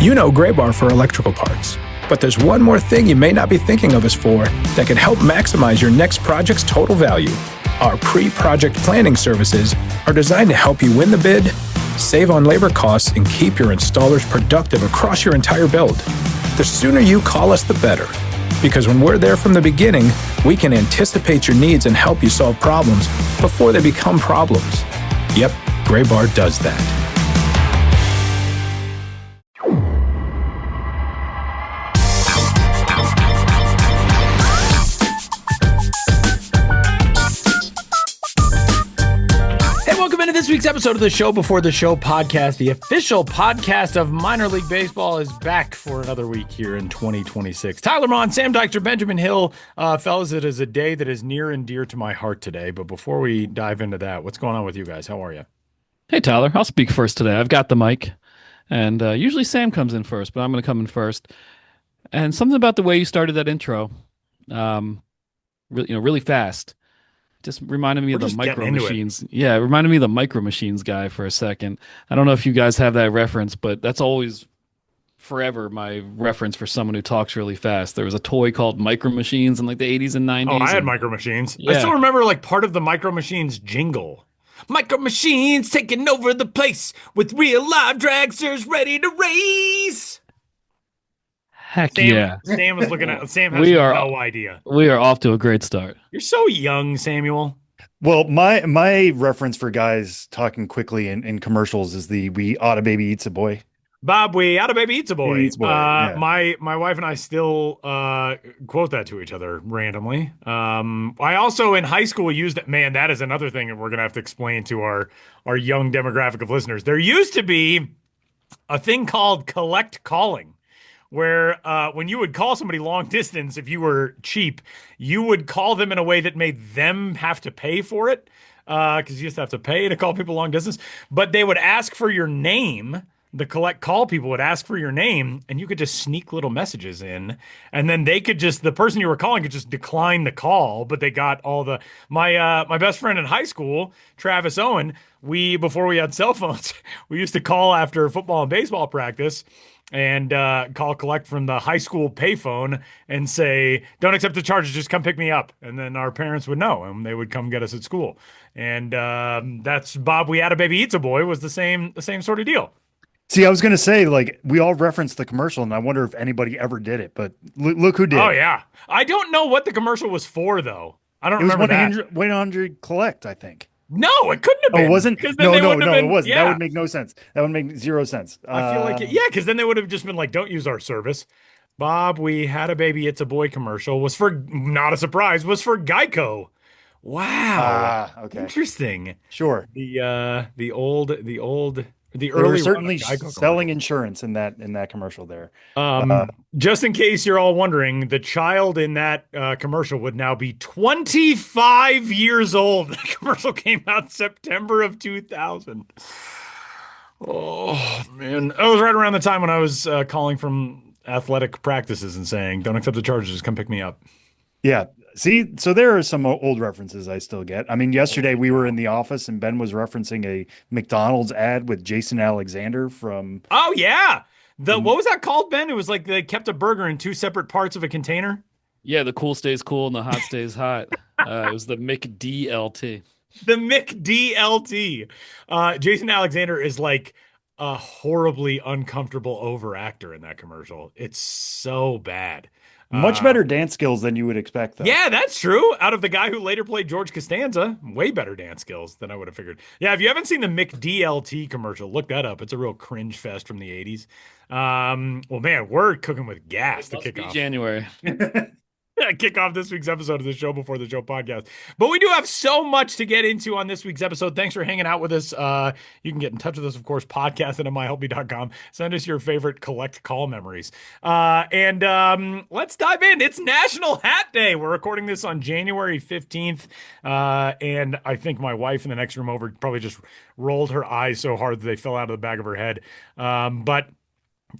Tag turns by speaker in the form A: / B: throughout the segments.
A: You know Gray Bar for electrical parts, but there's one more thing you may not be thinking of us for that can help maximize your next project's total value. Our pre-project planning services are designed to help you win the bid, save on labor costs, and keep your installers productive across your entire build. The sooner you call us, the better. Because when we're there from the beginning, we can anticipate your needs and help you solve problems before they become problems. Yep, Gray Bar does that.
B: This week's episode of the Show Before the Show podcast, the official podcast of minor league baseball, is back for another week here in 2026. Tyler Mon, Sam Dykstra, Benjamin Hill. Fellas, it is a day that is near and dear to my heart today. But before we dive into that, what's going on with you guys? How are you?
C: Hey, Tyler. I'll speak first today. I've got the mic. And usually Sam comes in first, but I'm going to come in first. And something about the way you started that intro, really fast. Just reminded me of the Micro Machines. Yeah, it reminded me of the Micro Machines guy for a second. I don't know if you guys have that reference, but that's always forever my reference for someone who talks really fast. There was a toy called Micro Machines in like the 80s and 90s.
B: Oh, I had Micro Machines.
C: Yeah.
B: I still remember like part of the Micro Machines jingle. Micro Machines taking over the place with real live dragsters ready to race.
C: Heck yeah.
B: Sam was looking at Sam has no idea.
C: We are off to a great start.
B: You're so young, Samuel.
D: Well, my reference for guys talking quickly in commercials is we oughta baby eats a boy.
B: Bob, we oughta baby eats a boy.
D: Yeah.
B: My wife and I still quote that to each other randomly. I also in high school used it. Man, that is another thing that we're gonna have to explain to our young demographic of listeners. There used to be a thing called collect calling, where when you would call somebody long distance, if you were cheap, you would call them in a way that made them have to pay for it, because you used to have to pay to call people long distance. But they would ask for your name. The collect call people would ask for your name, and you could just sneak little messages in, and then the person you were calling could just decline the call, but they got all the, my best friend in high school, Travis Owen, before we had cell phones, we used to call after football and baseball practice, and call collect from the high school payphone and say, don't accept the charges, just come pick me up. And then our parents would know, and they would come get us at school. And that's Bob, we had a baby eats a boy was the same sort of deal.
D: See, I was going to say, like, we all referenced the commercial, and I wonder if anybody ever did it, but look who did.
B: Oh, yeah. I don't know what the commercial was for, though. I don't remember that.
D: 100 collect, I think.
B: No, it couldn't have been.
D: Oh, it wasn't? No, it wasn't.
B: Yeah.
D: That would make no sense. That would make zero sense.
B: I feel like because then they would have just been like, don't use our service. Bob, we had a baby, it's a boy commercial was for, not a surprise, was for Geico. Wow.
D: Okay.
B: Interesting.
D: Sure.
B: The early
D: they were certainly selling insurance in that commercial there.
B: Just in case you're all wondering, the child in that commercial would now be 25 years old. The commercial came out September of 2000. Oh, man. That was right around the time when I was calling from athletic practices and saying, don't accept the charges, just come pick me up.
D: Yeah. See, so there are some old references I still get. I mean, yesterday we were in the office and Ben was referencing a McDonald's ad with Jason Alexander from.
B: Oh, yeah. What was that called, Ben? It was like they kept a burger in two separate parts of a container.
C: Yeah, the cool stays cool and the hot stays hot. It was the McDLT.
B: The McDLT. Jason Alexander is like a horribly uncomfortable over actor in that commercial. It's so bad.
D: Much better dance skills than you would expect, though.
B: Yeah, that's true. Out of the guy who later played George Costanza, way better dance skills than I would have figured. Yeah, if you haven't seen the McDLT commercial, look that up. It's a real cringe fest from the 80s. Well, man, we're cooking with gas to kick off.
C: January.
B: Kick off this week's episode of the Show Before the Show podcast. But we do have so much to get into on this week's episode. Thanks for hanging out with us. You can get in touch with us, of course, podcast at myhelpme.com. Send us your favorite collect call memories. And let's dive in. It's National Hat Day. We're recording this on January 15th. And I think my wife in the next room over probably just rolled her eyes so hard that they fell out of the back of her head. But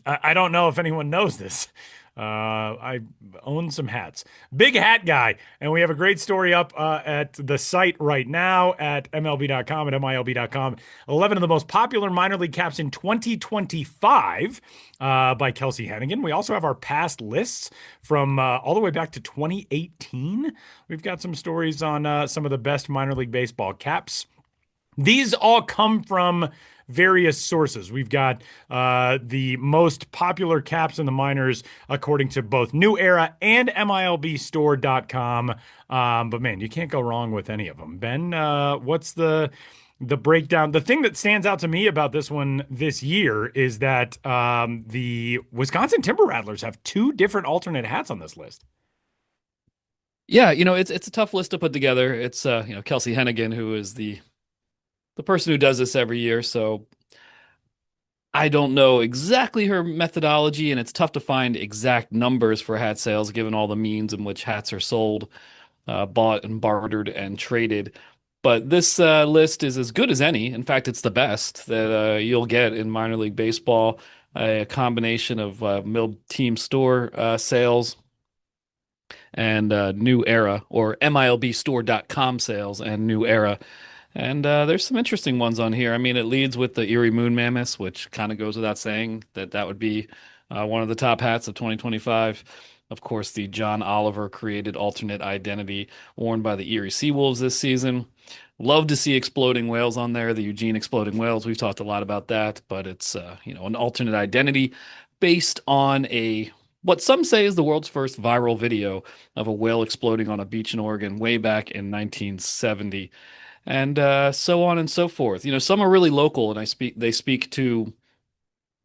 B: I don't know if anyone knows this. I own some hats. Big hat guy. And we have a great story up at the site right now at MLB.com and MILB.com. 11 of the most popular minor league caps in 2025 by Kelsey Hennigan. We also have our past lists from all the way back to 2018. We've got some stories on some of the best minor league baseball caps. These all come from various sources. We've got the most popular caps in the minors according to both New Era and MILBstore.com. But man, you can't go wrong with any of them. Ben, what's the breakdown? The thing that stands out to me about this one this year is that the Wisconsin Timber Rattlers have two different alternate hats on this list.
C: Yeah, it's a tough list to put together. It's Kelsey Hennigan, who is the person who does this every year, so I don't know exactly her methodology, and it's tough to find exact numbers for hat sales given all the means in which hats are sold, bought and bartered and traded. But this list is as good as any. In fact, it's the best that you'll get in minor league baseball. A combination of mill team store sales and New Era, or MILBstore.com sales and New Era. And there's some interesting ones on here. I mean, it leads with the Erie Moon Mammoths, which kind of goes without saying that would be one of the top hats of 2025. Of course, the John Oliver created alternate identity worn by the Erie Seawolves this season. Love to see Exploding Whales on there, the Eugene Exploding Whales. We've talked a lot about that, but it's an alternate identity based on what some say is the world's first viral video of a whale exploding on a beach in Oregon way back in 1970. And so on and so forth. Some are really local, and they speak to,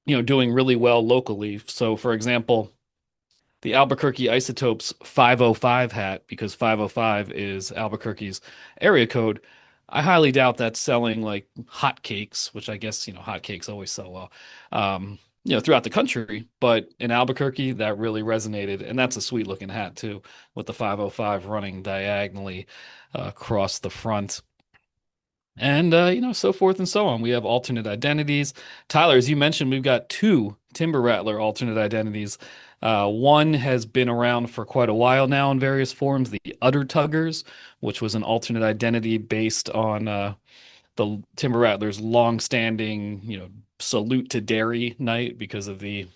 C: doing really well locally. So, for example, the Albuquerque Isotopes 505 hat, because 505 is Albuquerque's area code. I highly doubt that's selling like hotcakes, which I guess, hotcakes always sell well, throughout the country. But in Albuquerque, that really resonated. And that's a sweet looking hat, too, with the 505 running diagonally across the front. And, so forth and so on. We have alternate identities. Tyler, as you mentioned, we've got two Timber Rattler alternate identities. One has been around for quite a while now in various forms, the Udder Tuggers, which was an alternate identity based on the Timber Rattlers' long-standing, salute to dairy night because of the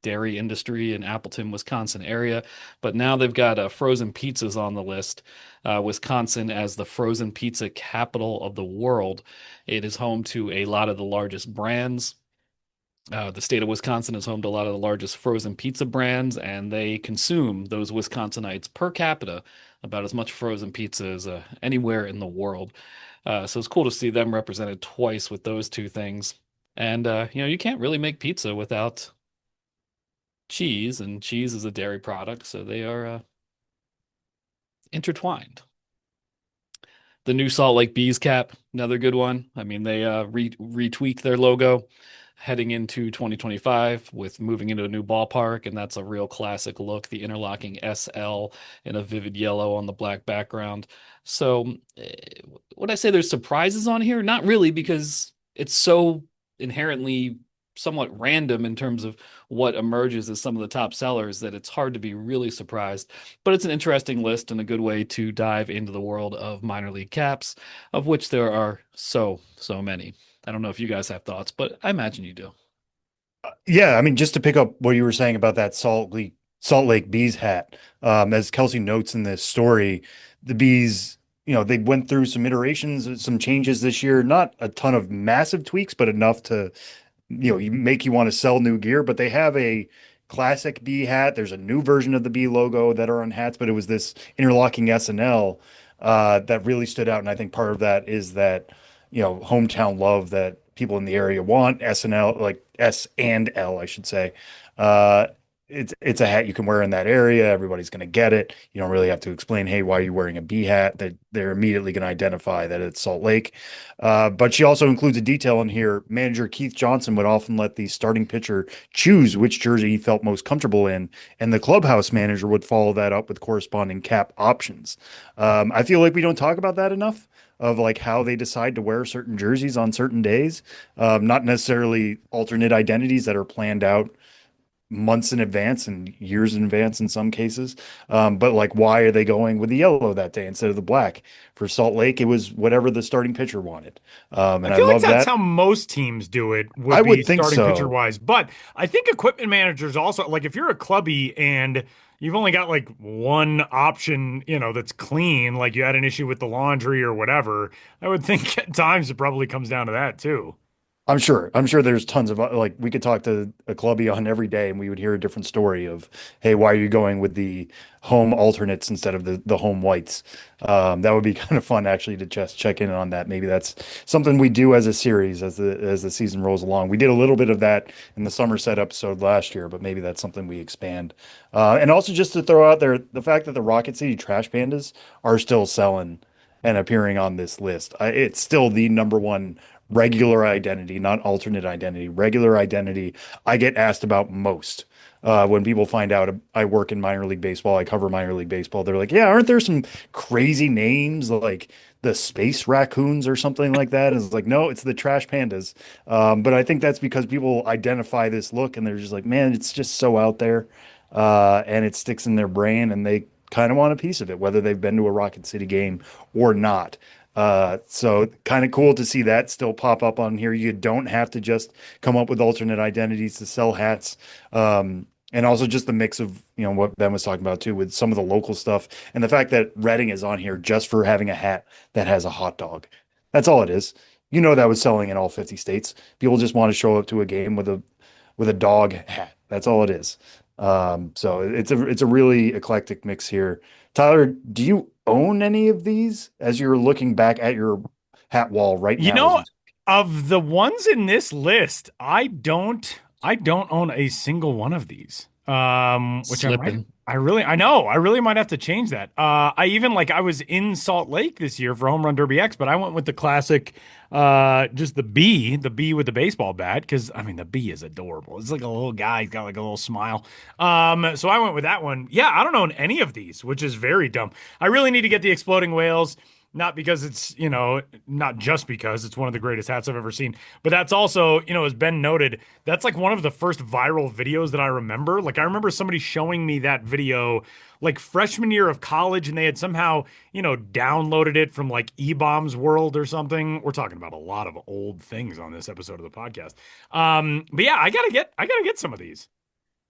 C: dairy industry in Appleton, Wisconsin area. But now they've got frozen pizzas on the list. Wisconsin as the frozen pizza capital of the world. It is home to a lot of the largest brands. The state of Wisconsin is home to a lot of the largest frozen pizza brands, and they consume, those Wisconsinites, per capita, about as much frozen pizza as anywhere in the world. So it's cool to see them represented twice with those two things. And, you can't really make pizza without cheese, and cheese is a dairy product, so they are intertwined. The new Salt Lake Bees cap, another good one. I mean, they retweaked their logo heading into 2025 with moving into a new ballpark, and that's a real classic look. The interlocking SL in a vivid yellow on the black background. So would I say there's surprises on here? Not really, because it's so inherently somewhat random in terms of what emerges as some of the top sellers that it's hard to be really surprised. But it's an interesting list and a good way to dive into the world of minor league caps, of which there are so many. I don't know if you guys have thoughts, but I imagine you do.
D: Yeah, I mean, just to pick up what you were saying about that Salt Lake Bees hat, as Kelsey notes in this story, the Bees, they went through some iterations, some changes this year, not a ton of massive tweaks, but enough to make you want to sell new gear. But they have a classic bee hat. There's a new version of the bee logo that are on hats, but it was this interlocking SNL that really stood out. And I think part of that is that, hometown love that people in the area want. SNL, like S and L, I should say. It's a hat you can wear in that area. Everybody's going to get it. You don't really have to explain, hey, why are you wearing a bee hat? That they're immediately going to identify that it's Salt Lake. But she also includes a detail in here. Manager Keith Johnson would often let the starting pitcher choose which jersey he felt most comfortable in, and the clubhouse manager would follow that up with corresponding cap options. I feel like we don't talk about that enough, of like how they decide to wear certain jerseys on certain days. Not necessarily alternate identities that are planned out months in advance and years in advance in some cases. But like, why are they going with the yellow that day instead of the black? For Salt Lake, it was whatever the starting pitcher wanted.
B: I
D: And I
B: feel like
D: love
B: that's
D: that.
B: how most teams do it,
D: I
B: would be
D: would think
B: starting pitcher
D: so.
B: wise. But I think equipment managers also, like if you're a clubby and you've only got like one option, that's clean, like you had an issue with the laundry or whatever, I would think at times it probably comes down to that too.
D: I'm sure. I'm sure there's tons of like we could talk to a clubby on every day and we would hear a different story of, hey, why are you going with the home alternates instead of the home whites? That would be kind of fun actually to just check in on that. Maybe that's something we do as a series as the season rolls along. We did a little bit of that in the Somerset episode last year, but maybe that's something we expand. And also just to throw out there the fact that the Rocket City Trash Pandas are still selling and appearing on this list. It's still the number one regular identity, not alternate identity, regular identity I get asked about most. When people find out I work in minor league baseball, I cover minor league baseball, they're like, yeah, aren't there some crazy names like the space raccoons or something like that? And it's like, no, it's the trash pandas. But I think that's because people identify this look and they're just like, man, it's just so out there. And it sticks in their brain and they kind of want a piece of it, whether they've been to a Rocket City game or not. So kind of cool to see that still pop up on here. You don't have to just come up with alternate identities to sell hats. And also just the mix of, what Ben was talking about too, with some of the local stuff and the fact that Reading is on here just for having a hat that has a hot dog. That's all it is. That was selling in all 50 states. People just want to show up to a game with a dog hat. That's all it is. So it's a really eclectic mix here. Tyler, do you own any of these as you're looking back at your hat wall right
B: You
D: now?
B: know, of the ones in this list, I don't own a single one of these. Which
C: Slipping.
B: I really might have to change that. I was in Salt Lake this year for Home Run Derby X, but I went with the classic, just the bee with the baseball bat, because I mean the bee is adorable. It's like a little guy, he's got like a little smile. So I went with that one. Yeah, I don't own any of these, which is very dumb. I really need to get the exploding whales. Not because it's, not just because it's one of the greatest hats I've ever seen, but that's also, as Ben noted, that's like one of the first viral videos that I remember. Like, I remember somebody showing me that video like freshman year of college, and they had somehow, downloaded it from like E-Bombs World or something. We're talking about a lot of old things on this episode of the podcast. But yeah, I gotta get some of these.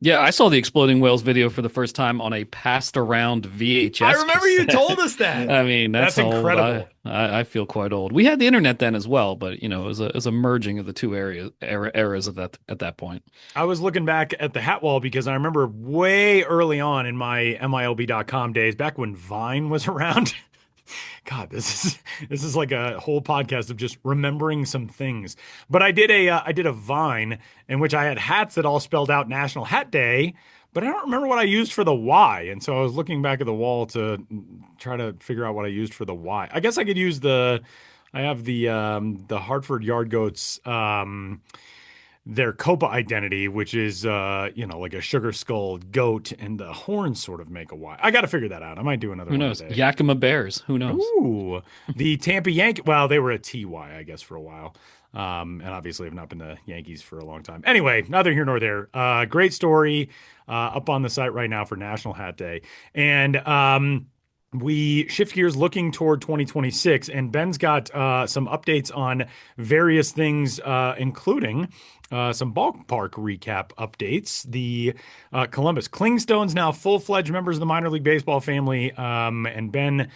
C: Yeah, I saw the Exploding Whales video for the first time on a passed around VHS
B: I remember you
C: cassette.
B: told us that.
C: I mean, that's
B: incredible.
C: I feel quite old. We had the internet then as well, but it was a merging of the two eras at that point.
B: I was looking back at the hat wall because I remember way early on in my MILB.com days, back when Vine was around. God, this is like a whole podcast of just remembering some things. But I did a Vine in which I had hats that all spelled out National Hat Day, but I don't remember what I used for the Y. And so I was looking back at the wall to try to figure out what I used for the Y. I guess I could use I have the Hartford Yard Goats their Copa identity, which is like a sugar skull goat, and the horns sort of make a Y. I got to figure that out. I might do another
C: Who
B: one
C: knows?
B: today.
C: Yakima Bears. Who knows?
B: Ooh, the Tampa Yankee. Well, they were a TY, I guess, for a while. And obviously have not been the Yankees for a long time. Anyway, neither here nor there. Great story up on the site right now for National Hat Day. And we shift gears looking toward 2026, and Ben's got some updates on various things, including some ballpark recap updates. The Columbus Clingstones now full-fledged members of the minor league baseball family. And Ben,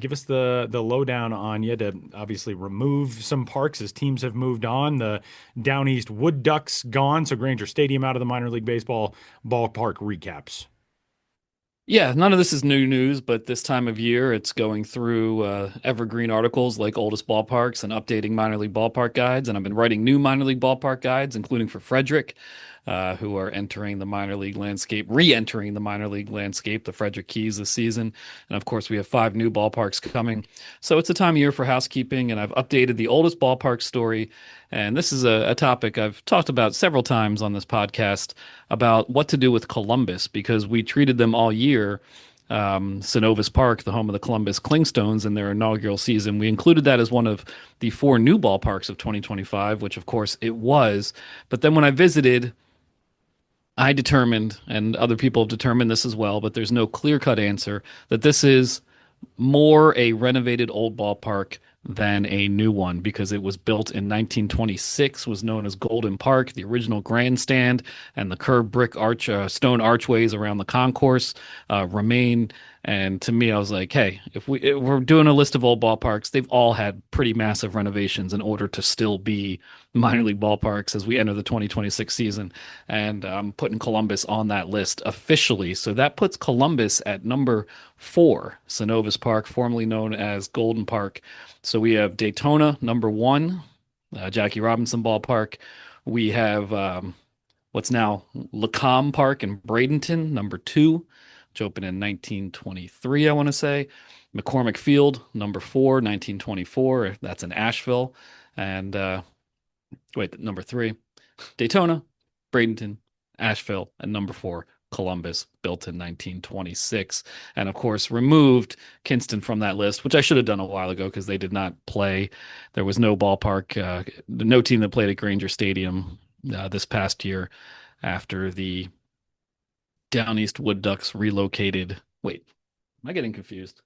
B: give us the lowdown on you had to obviously remove some parks as teams have moved on. The Down East Wood Ducks gone, so Granger Stadium out of the minor league baseball ballpark recaps.
C: Yeah, none of this is new news, but this time of year it's going through evergreen articles like oldest ballparks and updating minor league ballpark guides. And I've been writing new minor league ballpark guides, including for Frederick, who are entering the minor league landscape, re-entering the minor league landscape, the Frederick Keys this season. And of course, we have 5 new ballparks coming. So it's a time of year for housekeeping, and I've updated the oldest ballpark story. And this is a topic I've talked about several times on this podcast about what to do with Columbus, because we treated them all year. Synovus Park, the home of the Columbus Clingstones, in their inaugural season. We included that as one of the 4 new ballparks of 2025, which of course it was. But then when I visited, I determined, and other people have determined this as well, but there's no clear-cut answer, that this is more a renovated old ballpark than a new one because it was built in 1926, was known as Golden Park. The original grandstand and the curved brick stone archways around the concourse remain. And to me, I was like, hey, if we're doing a list of old ballparks, they've all had pretty massive renovations in order to still be minor league ballparks as we enter the 2026 season. And I'm putting Columbus on that list officially. So that puts Columbus at number 4, Synovus Park, formerly known as Golden Park. So we have Daytona, number 1, Jackie Robinson Ballpark. We have what's now Lacombe Park in Bradenton, number 2, which opened in 1923, I want to say. McCormick Field, number 4, 1924. That's in Asheville. And number 3, Daytona, Bradenton, Asheville, and number 4, Columbus, built in 1926. And of course, removed Kinston from that list, which I should have done a while ago because they did not play. There was no ballpark, no team that played at Granger Stadium this past year after the Down East Wood Ducks relocated. Wait, am I getting confused?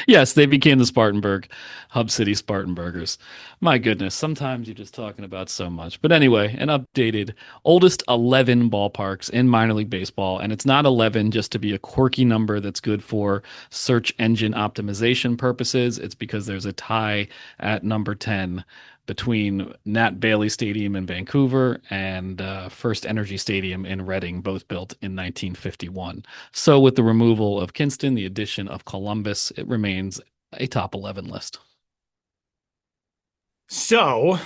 C: Yes, they became the Spartanburg, Hub City Spartanburgers. My goodness, sometimes you're just talking about so much. But anyway, an updated oldest 11 ballparks in minor league baseball. And it's not 11 just to be a quirky number that's good for search engine optimization purposes. It's because there's a tie at number 10 between Nat Bailey Stadium in Vancouver and First Energy Stadium in Reading, both built in 1951. So with the removal of Kinston, the addition of Columbus, it remains a top 11 list.
B: So,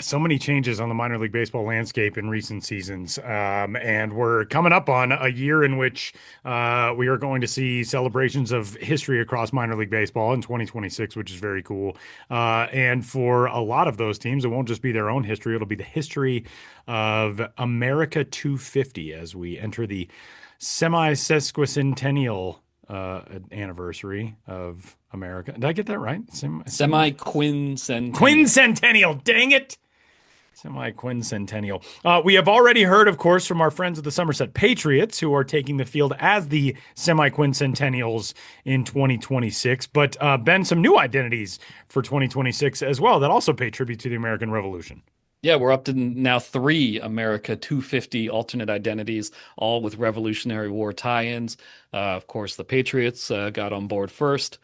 B: so many changes on the minor league baseball landscape in recent seasons. And we're coming up on a year in which we are going to see celebrations of history across minor league baseball in 2026, which is very cool. And for a lot of those teams, it won't just be their own history, it'll be the history of America 250 as we enter the semi-sesquicentennial anniversary of America. Did I get that right?
C: Semi-quincentennial.
B: Quincentennial, dang it. Semi-quincentennial. We have already heard, of course, from our friends of the Somerset Patriots who are taking the field as the semi-quincentennials in 2026. But Ben, some new identities for 2026 as well that also pay tribute to the American Revolution.
C: Yeah, we're up to now 3 America 250 alternate identities, all with Revolutionary War tie-ins. Of course, the Patriots got on board first.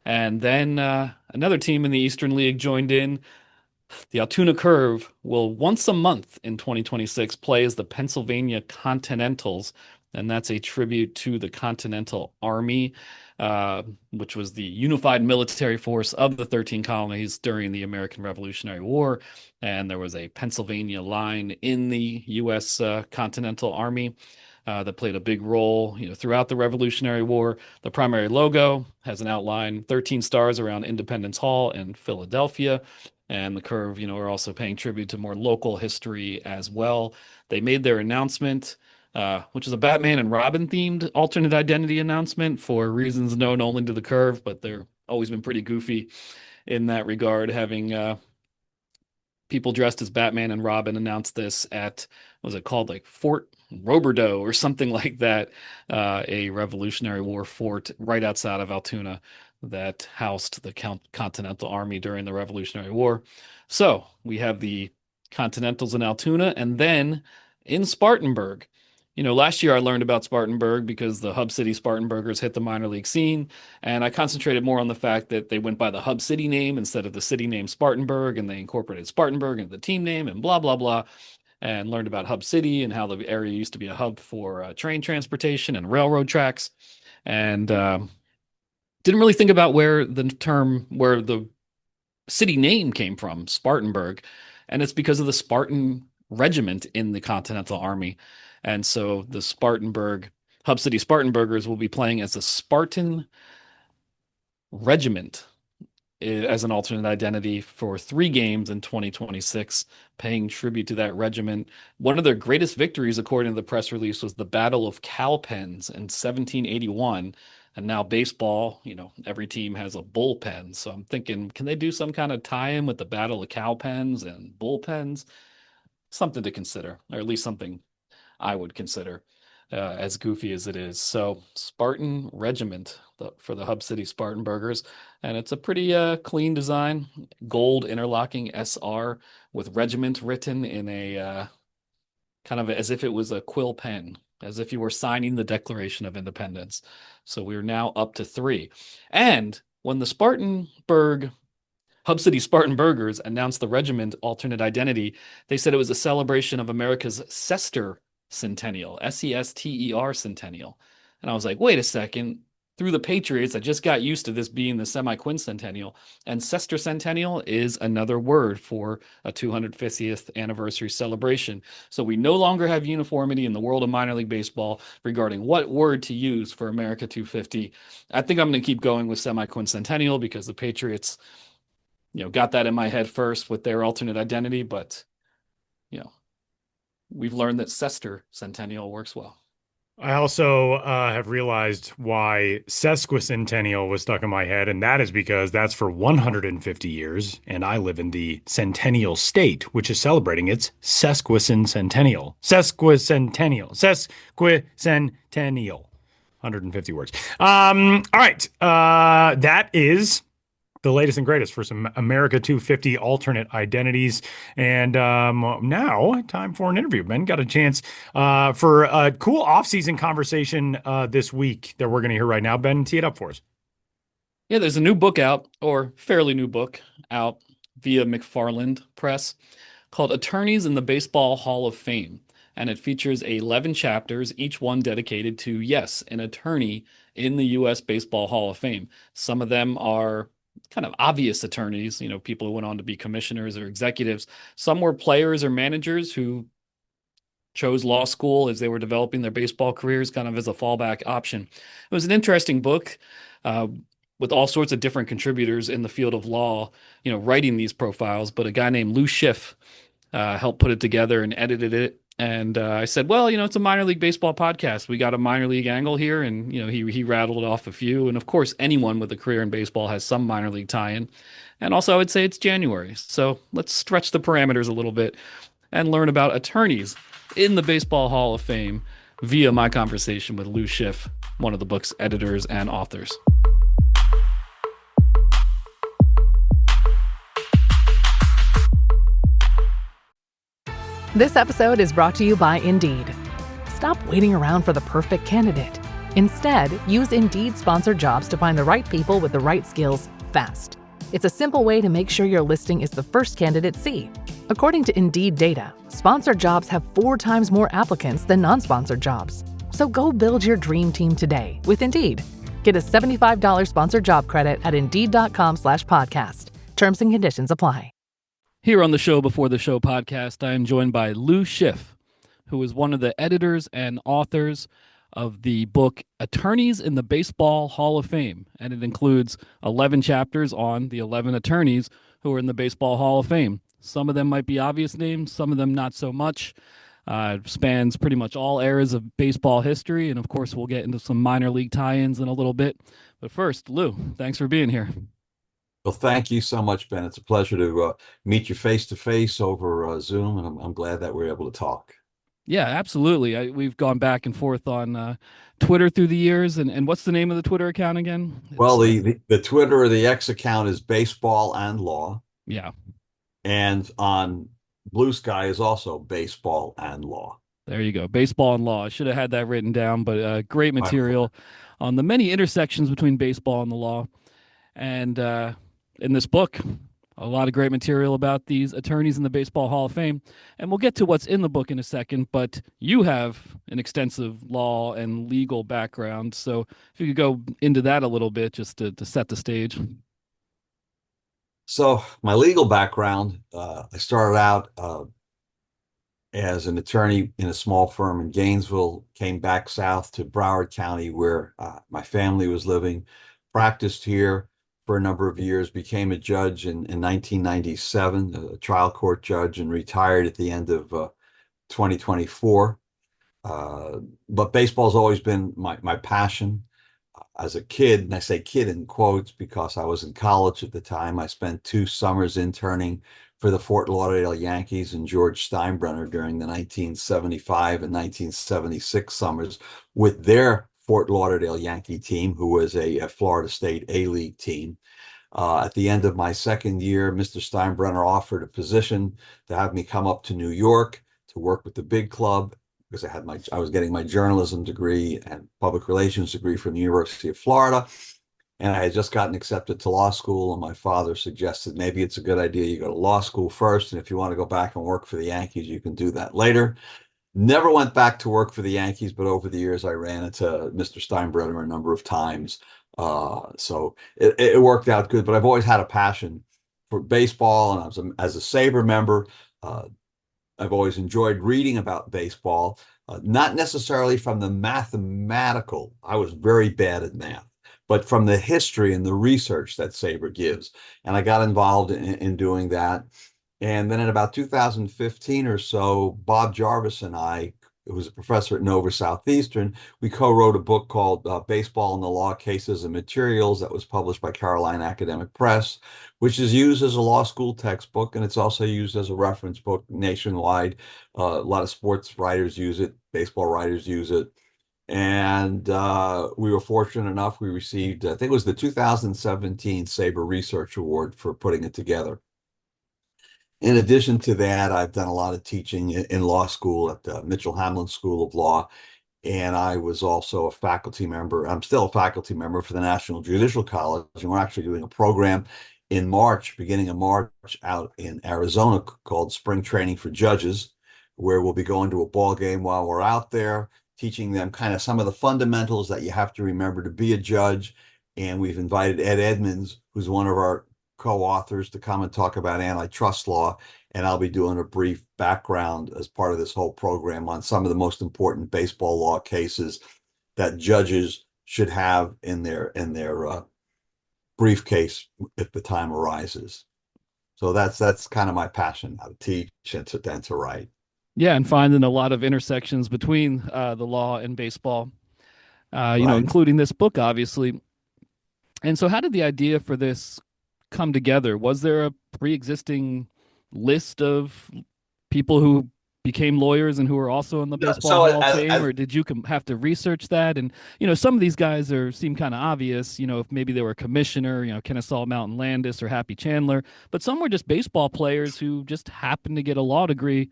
C: And then another team in the Eastern League joined in. The Altoona Curve will once a month in 2026 play as the Pennsylvania Continentals. And that's a tribute to the Continental Army, which was the unified military force of the 13 colonies during the American Revolutionary War. And there was a Pennsylvania line in the U.S. Continental Army that played a big role, throughout the Revolutionary War. The primary logo has an outline, 13 stars around Independence Hall in Philadelphia. And the Curve, are also paying tribute to more local history as well. They made their announcement, which is a Batman and Robin themed alternate identity announcement for reasons known only to the Curve, but they're always been pretty goofy in that regard, having people dressed as Batman and Robin announce this at, what was it called, like Fort Roberdeau or something like that, a Revolutionary War fort right outside of Altoona that housed the Continental Army during the Revolutionary War. So we have the Continentals in Altoona, and then in Spartanburg. Last year I learned about Spartanburg because the Hub City Spartanburgers hit the minor league scene, and I concentrated more on the fact that they went by the Hub City name instead of the city name Spartanburg, and they incorporated Spartanburg into the team name and blah, blah, blah, and learned about Hub City and how the area used to be a hub for train transportation and railroad tracks, and didn't really think about where the city name came from, Spartanburg, and it's because of the Spartan regiment in the Continental Army. And so the Hub City Spartanburgers will be playing as the Spartan Regiment as an alternate identity for 3 games in 2026, paying tribute to that regiment. One of their greatest victories, according to the press release, was the Battle of Cowpens in 1781. And now baseball, every team has a bullpen. So I'm thinking, can they do some kind of tie-in with the Battle of Cowpens and bullpens? something to consider, or at least something I would consider, as goofy as it is. So Spartan Regiment for the Hub City Spartan Burgers, and it's a pretty clean design, gold interlocking SR with regiment written in a kind of as if it was a quill pen, as if you were signing the Declaration of Independence. So we're now up to 3. And when the Spartanburg Hub City Spartan Burgers announced the regiment alternate identity, they said it was a celebration of America's Sester Centennial, Sester Centennial. And I was like, wait a second. Through the Patriots, I just got used to this being the semi-quincentennial, and sesquicentennial is another word for a 250th anniversary celebration. So we no longer have uniformity in the world of minor league baseball regarding what word to use for America 250. I think I'm going to keep going with semi-quincentennial because the Patriots, got that in my head first with their alternate identity, but we've learned that sesquicentennial works well.
B: I also have realized why sesquicentennial was stuck in my head, and that is because that's for 150 years, and I live in the Centennial State, which is celebrating its sesquicentennial. Sesquicentennial. Sesquicentennial. 150 words. All right. That is the latest and greatest for some America 250 alternate identities. And now, time for an interview. Ben got a chance for a cool off-season conversation this week that we're going to hear right now. Ben, tee it up for us.
C: Yeah, there's a new book out, or fairly new book out via McFarland Press called Attorneys in the Baseball Hall of Fame. And it features 11 chapters, each one dedicated to, yes, an attorney in the U.S. Baseball Hall of Fame. Some of them are kind of obvious attorneys, people who went on to be commissioners or executives. Some were players or managers who chose law school as they were developing their baseball careers, kind of as a fallback option. It was an interesting book with all sorts of different contributors in the field of law, writing these profiles. But a guy named Lou Schiff helped put it together and edited it. And I said, well, it's a minor league baseball podcast. We got a minor league angle here. And, he rattled off a few. And of course, anyone with a career in baseball has some minor league tie-in. And also, I would say it's January. So let's stretch the parameters a little bit and learn about attorneys in the Baseball Hall of Fame via my conversation with Lou Schiff, one of the book's editors and authors.
E: This episode is brought to you by Indeed. Stop waiting around for the perfect candidate. Instead, use Indeed sponsored jobs to find the right people with the right skills fast. It's a simple way to make sure your listing is the first candidates see. According to Indeed data, sponsored jobs have 4 times more applicants than non-sponsored jobs. So go build your dream team today with Indeed. Get a $75 sponsored job credit at Indeed.com/podcast. Terms and conditions apply.
C: Here on the Show Before the Show podcast, I am joined by Lou Schiff, who is one of the editors and authors of the book Attorneys in the Baseball Hall of Fame. And it includes 11 chapters on the 11 attorneys who are in the Baseball Hall of Fame. Some of them might be obvious names, some of them not so much. It spans pretty much all eras of baseball history. And of course, we'll get into some minor league tie-ins in a little bit. But first, Lou, thanks for being here.
F: Well, thank you so much, Ben. It's a pleasure to meet you face to face over Zoom, and I'm glad that we're able to talk.
C: Yeah, absolutely. We've gone back and forth on Twitter through the years. And what's the name of the Twitter account again?
F: Well, the Twitter or the X account is Baseball and Law.
C: Yeah.
F: And on Blue Sky is also Baseball and Law.
C: There you go. Baseball and Law. I should have had that written down, but great material on the many intersections between baseball and the law. And in this book, a lot of great material about these attorneys in the Baseball Hall of Fame. And we'll get to what's in the book in a second, but you have an extensive law and legal background. So if you could go into that a little bit just to set the stage.
F: So my legal background, I started out as an attorney in a small firm in Gainesville, came back south to Broward County where my family was living, practiced here for a number of years, became a judge in 1997, a trial court judge, and retired at the end of 2024. But baseball's always been my passion. As a kid, and I say kid in quotes because I was in college at the time, I spent 2 summers interning for the Fort Lauderdale Yankees and George Steinbrenner during the 1975 and 1976 summers with their Fort Lauderdale Yankee team, who was a Florida State A-League team. At the end of my second year, Mr. Steinbrenner offered a position to have me come up to New York to work with the big club because I was getting my journalism degree and public relations degree from the University of Florida. And I had just gotten accepted to law school, and my father suggested maybe it's a good idea you go to law school first, and if you want to go back and work for the Yankees, you can do that later. Never went back to work for the Yankees, but over the years I ran into Mr. Steinbrenner a number of times. So it worked out good, but I've always had a passion for baseball, and as a SABR member, I've always enjoyed reading about baseball, not necessarily from the mathematical. I was very bad at math, but from the history and the research that SABR gives. And I got involved in doing that. And then in about 2015 or so, Bob Jarvis and I, who was a professor at Nova Southeastern, we co-wrote a book called Baseball and the Law, Cases and Materials that was published by Carolina Academic Press, which is used as a law school textbook, and it's also used as a reference book nationwide. A lot of sports writers use it, baseball writers use it. And we were fortunate enough, we received, I think it was the 2017 SABR Research Award for putting it together. In addition to that, I've done a lot of teaching in law school at the Mitchell Hamlin School of Law, and I was also a faculty member. I'm still a faculty member for the National Judicial College, and we're actually doing a program in March, beginning of March, out in Arizona called Spring Training for Judges, where we'll be going to a ball game while we're out there, teaching them kind of some of the fundamentals that you have to remember to be a judge. And we've invited Ed Edmonds, who's one of our co-authors, to come and talk about antitrust law, and I'll be doing a brief background as part of this whole program on some of the most important baseball law cases that judges should have in their briefcase if the time arises. So that's kind of my passion, how to teach and to write.
C: Yeah, and finding a lot of intersections between the law and baseball, including this book, obviously. And so how did the idea for this come together? Was there a pre-existing list of people who became lawyers and who are also in the Baseball Hall of Fame, or did you have to research that? And some of these guys seem kind of obvious. If maybe they were a commissioner, Kennesaw Mountain Landis or Happy Chandler, but some were just baseball players who just happened to get a law degree.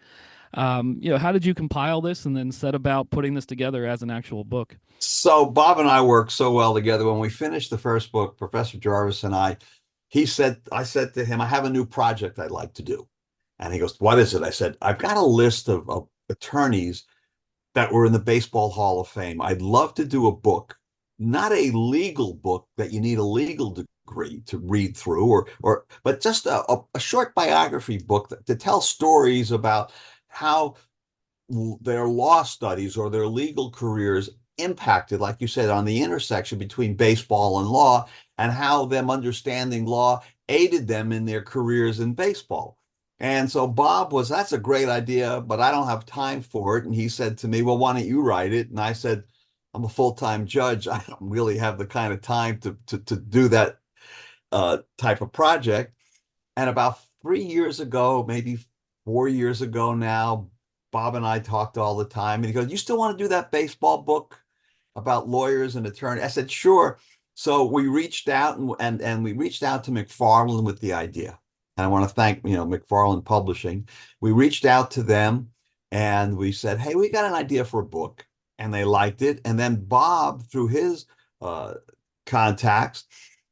C: How did you compile this and then set about putting this together as an actual book?
F: So Bob and I worked so well together. When we finished the first book, Professor Jarvis and I said to him, I have a new project I'd like to do. And he goes, what is it? I said, I've got a list of attorneys that were in the Baseball Hall of Fame. I'd love to do a book, not a legal book that you need a legal degree to read through, but just a short biography book to tell stories about how their law studies or their legal careers impacted, like you said, on the intersection between baseball and law, and how them understanding law aided them in their careers in baseball. And so Bob was, that's a great idea, but I don't have time for it. And he said to me, well, why don't you write it? And I said, I'm a full-time judge. I don't really have the kind of time to do that type of project. And about 3 years ago, maybe 4 years ago now, Bob and I talked all the time. And he goes, you still want to do that baseball book about lawyers and attorneys? I said, sure. So we reached out and we reached out to McFarland with the idea. And I want to thank, McFarland Publishing. We reached out to them and we said, hey, we got an idea for a book. And they liked it. And then Bob, through his contacts,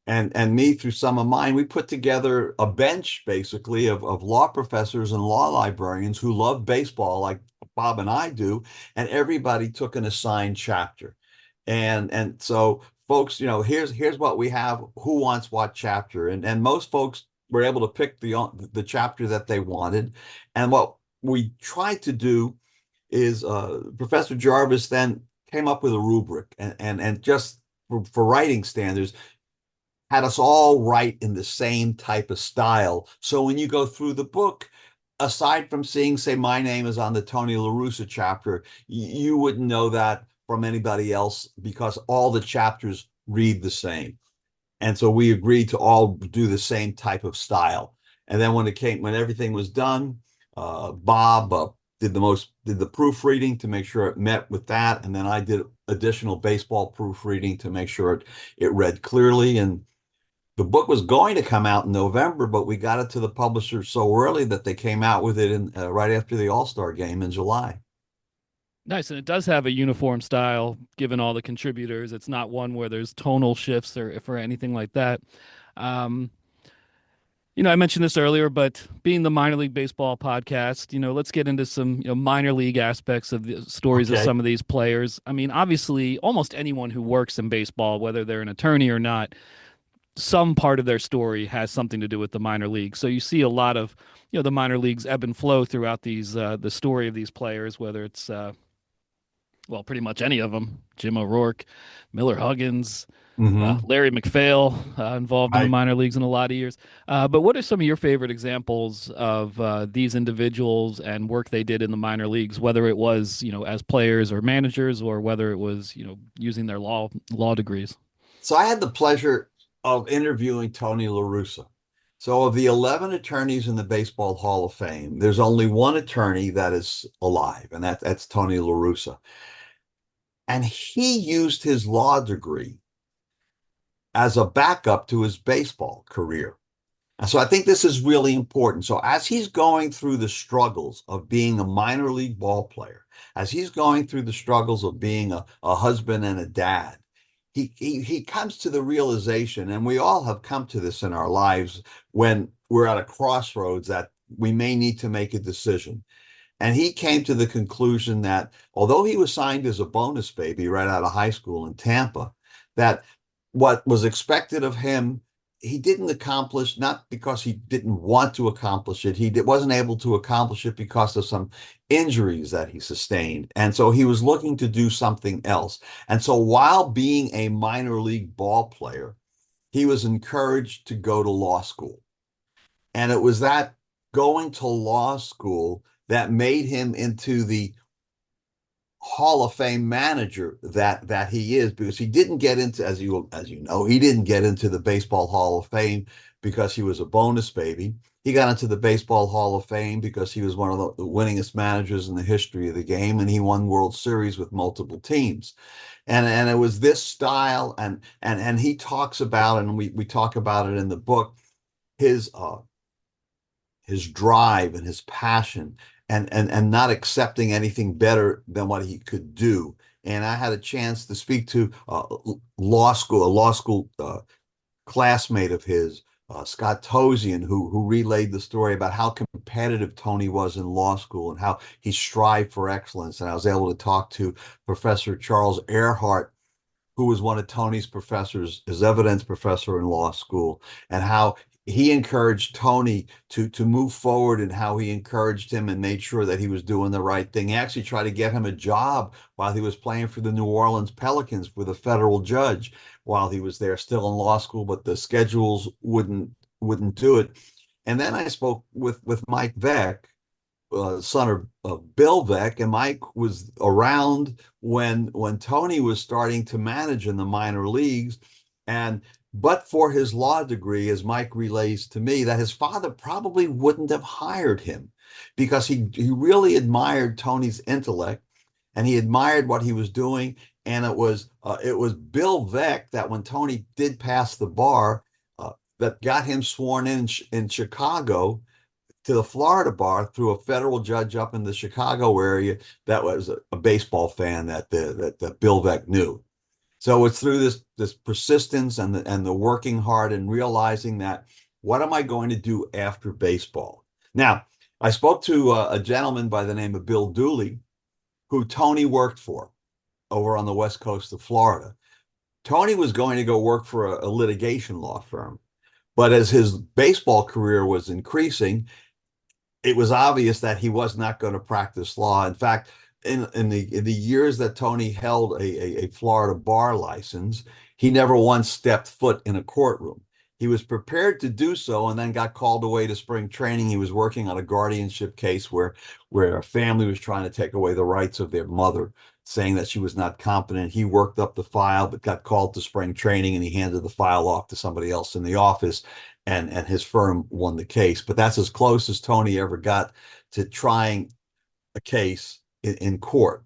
F: and me through some of mine, we put together a bench basically of law professors and law librarians who love baseball like Bob and I do, and everybody took an assigned chapter. And so folks, here's what we have, who wants what chapter, and most folks were able to pick the chapter that they wanted. And what we tried to do is Professor Jarvis then came up with a rubric and just for writing standards, had us all write in the same type of style. So when you go through the book, aside from seeing, say, my name is on the Tony La Russa chapter, you wouldn't know that from anybody else because all the chapters read the same. And so we agreed to all do the same type of style. And then when everything was done, Bob did the proofreading to make sure it met with that, and then I did additional baseball proofreading to make sure it read clearly. And the book was going to come out in November, but we got it to the publisher so early that they came out with it right after the All-Star game in July.
C: Nice, and it does have a uniform style given all the contributors. It's not one where there's tonal shifts or anything like that. Um, I mentioned this earlier, but being the minor league baseball podcast, let's get into some minor league aspects of the stories of some of these players. I mean, obviously, almost anyone who works in baseball, whether they're an attorney or not, some part of their story has something to do with the minor leagues. So you see a lot of the minor leagues ebb and flow throughout these the story of these players, whether it's well, pretty much any of them. Jim O'Rourke, Miller Huggins, Larry McPhail, involved in the minor leagues in a lot of years. But what are some of your favorite examples of these individuals and work they did in the minor leagues, whether it was, as players or managers, or whether it was, using their law degrees?
F: So I had the pleasure of interviewing Tony La Russa. So of the 11 attorneys in the Baseball Hall of Fame, there's only one attorney that is alive, and that's Tony La Russa. And he used his law degree as a backup to his baseball career. And so I think this is really important. So as he's going through the struggles of being a minor league ball player, as he's going through the struggles of being a husband and a dad, he comes to the realization, and we all have come to this in our lives, when we're at a crossroads that we may need to make a decision. And he came to the conclusion that although he was signed as a bonus baby right out of high school in Tampa, that what was expected of him, he didn't accomplish, not because he didn't want to accomplish it. He wasn't able to accomplish it because of some injuries that he sustained. And so he was looking to do something else. And so while being a minor league ball player, he was encouraged to go to law school. And it was that going to law school that made him into the Hall of Fame manager that he is, because he didn't get into, as you know, he didn't get into the Baseball Hall of Fame because he was a bonus baby. He got into the Baseball Hall of Fame because he was one of the winningest managers in the history of the game, and he won World Series with multiple teams. And it was this style, and he talks about, and we talk about it in the book, his drive and his passion, and not accepting anything better than what he could do. And I had a chance to speak to a law school classmate of his, Scott Tosian, who relayed the story about how competitive Tony was in law school and how he strived for excellence. And I was able to talk to Professor Charles Earhart, who was one of Tony's professors, his evidence professor in law school, and how he encouraged Tony to move forward, and how he encouraged him and made sure that he was doing the right thing. He actually tried to get him a job while he was playing for the New Orleans Pelicans with a federal judge while he was there, still in law school, but the schedules wouldn't do it. And then I spoke with Mike Veeck, son of Bill Veeck, and Mike was around when Tony was starting to manage in the minor leagues. But for his law degree, as Mike relays to me, that his father probably wouldn't have hired him, because he really admired Tony's intellect, and he admired what he was doing. And it was Bill Veeck that, when Tony did pass the bar, that got him sworn in Chicago to the Florida bar through a federal judge up in the Chicago area that was a baseball fan that Bill Veeck knew. So it's through this persistence and the working hard and realizing that, what am I going to do after baseball? Now, I spoke to a gentleman by the name of Bill Dooley, who Tony worked for over on the west coast of Florida. Tony was going to go work for a litigation law firm, but as his baseball career was increasing, it was obvious that he was not going to practice law. In fact, in the years that Tony held a Florida bar license, he never once stepped foot in a courtroom. He was prepared to do so and then got called away to spring training. He was working on a guardianship case where a family was trying to take away the rights of their mother, saying that she was not competent. He worked up the file, but got called to spring training, and he handed the file off to somebody else in the office, and his firm won the case. But that's as close as Tony ever got to trying a case in court.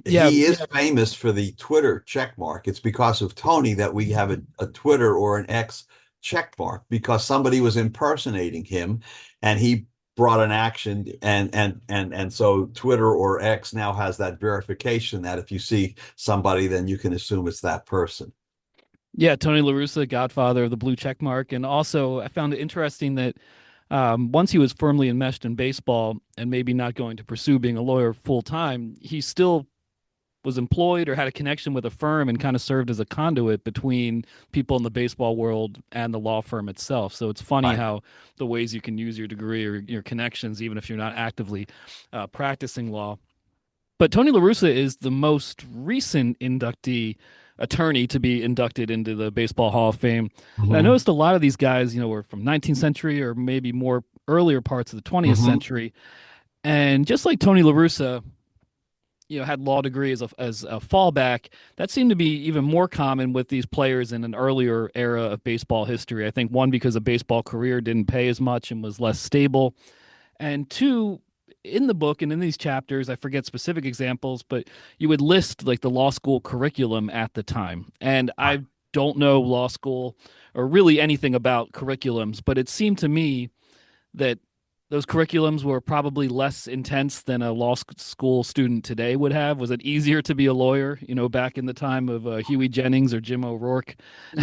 F: He is famous for the Twitter check mark. It's because of Tony that we have a Twitter or an X check mark, because somebody was impersonating him and he brought an action, and so Twitter or X now has that verification that if you see somebody, then you can assume it's that person.
C: Yeah, Tony La Russa, godfather of the blue check mark. And also I found it interesting that once he was firmly enmeshed in baseball and maybe not going to pursue being a lawyer full time, he still was employed or had a connection with a firm and kind of served as a conduit between people in the baseball world and the law firm itself. So it's funny how the ways you can use your degree or your connections, even if you're not actively practicing law. But Tony La Russa is the most recent inductee attorney to be inducted into the Baseball Hall of Fame. And I noticed a lot of these guys, were from 19th century or maybe more earlier parts of the 20th century. And just like Tony La Russa, had law degree as a fallback, that seemed to be even more common with these players in an earlier era of baseball history. I think one, because a baseball career didn't pay as much and was less stable. And two, in the book and in these chapters, I forget specific examples, but you would list like the law school curriculum at the time. And I don't know law school or really anything about curriculums, but it seemed to me that those curriculums were probably less intense than a law school student today would have. Was it easier to be a lawyer, back in the time of Huey Jennings or Jim O'Rourke,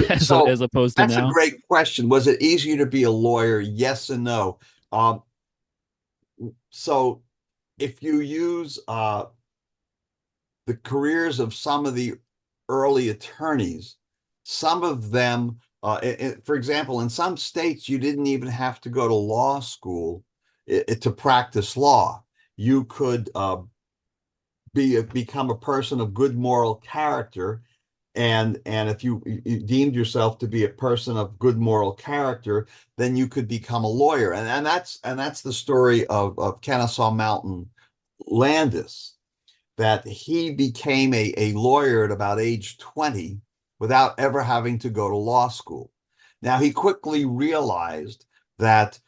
C: as opposed to now?
F: That's a great question. Was it easier to be a lawyer? Yes and no. So if you use the careers of some of the early attorneys, some of them, for example, in some states, you didn't even have to go to law school to practice law. You could become a person of good moral character, and if you deemed yourself to be a person of good moral character, then you could become a lawyer. And that's the story of Kennesaw Mountain Landis, that he became a lawyer at about age 20 without ever having to go to law school. Now, he quickly realized that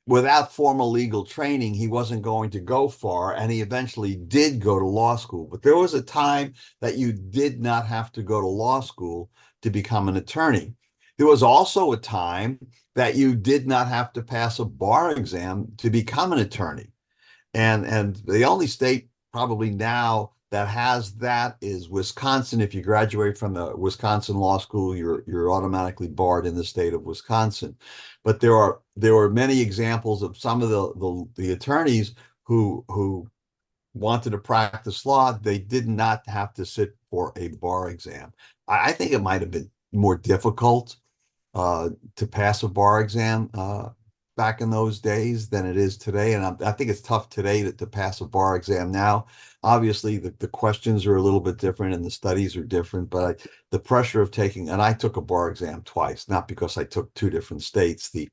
F: without formal legal training, he wasn't going to go far, and he eventually did go to law school. But there was a time that you did not have to go to law school to become an attorney. There was also a time that you did not have to pass a bar exam to become an attorney. And the only state probably now that has that is Wisconsin. If you graduate from the Wisconsin Law School, you're automatically barred in the state of Wisconsin. But there are many examples of some of the attorneys who wanted to practice law. They did not have to sit for a bar exam. I think it might have been more difficult to pass a bar exam back in those days than it is today. And I think it's tough today to pass a bar exam now. Obviously, the questions are a little bit different and the studies are different, but the pressure of taking, and I took a bar exam twice, not because I took two different states. The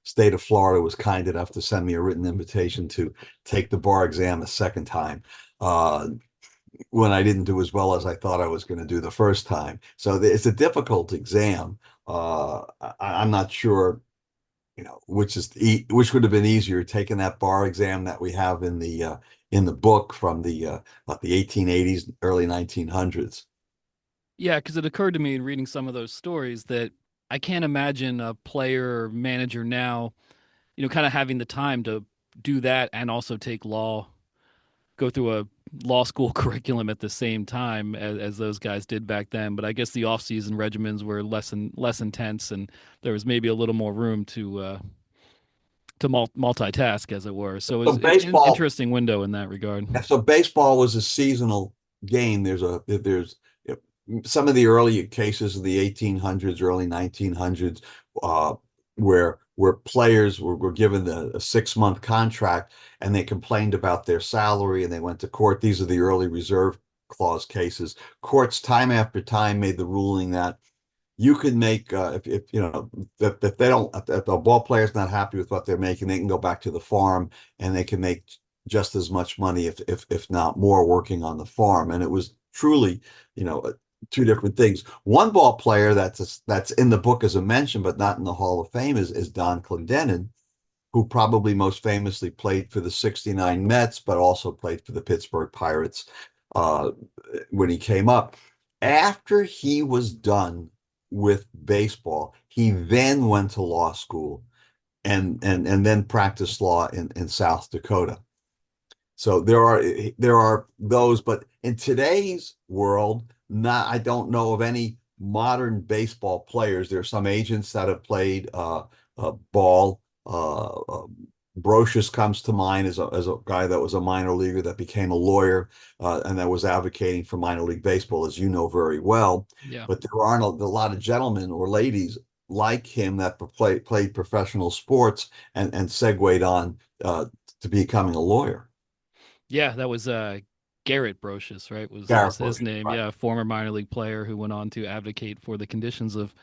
F: state of Florida was kind enough to send me a written invitation to take the bar exam a second time when I didn't do as well as I thought I was going to do the first time. So it's a difficult exam. I'm not sure, which would have been easier, taking that bar exam that we have in the book from the 1880s, early 1900s.
C: Yeah, because it occurred to me in reading some of those stories that I can't imagine a player or manager now, kind of having the time to do that and also take law, go through a law school curriculum at the same time as those guys did back then. But I guess the off-season regimens were less intense, and there was maybe a little more room to multitask, as it were. So it's an interesting window in that regard.
F: So baseball was a seasonal game. There's some of the early cases of the 1800s, early 1900s, where players were given a 6-month contract and they complained about their salary and they went to court. These are the early reserve clause cases. Courts time after time made the ruling that you can make if you know if they don't if the ball player's not happy with what they're making, they can go back to the farm and they can make just as much money if not more working on the farm. And it was truly, you know, two different things. One ball player that's in the book as a mention, but not in the Hall of Fame is Don Clendenin, who probably most famously played for the '69 Mets, but also played for the Pittsburgh Pirates uh, when he came up. After he was done with baseball, he then went to law school and then practiced law in South Dakota. So there are those, but in today's world, not I don't know of any modern baseball players. There are some agents that have played ball. Brocious comes to mind as a guy that was a minor leaguer that became a lawyer and that was advocating for minor league baseball, as you know very well.
C: Yeah.
F: But there aren't a lot of gentlemen or ladies like him that played professional sports and segued on to becoming a lawyer.
C: Yeah, that was Garrett Brocious, right? Was
F: Garrett
C: his
F: Bush,
C: name?
F: right?
C: Yeah, former minor league player who went on to advocate for the conditions of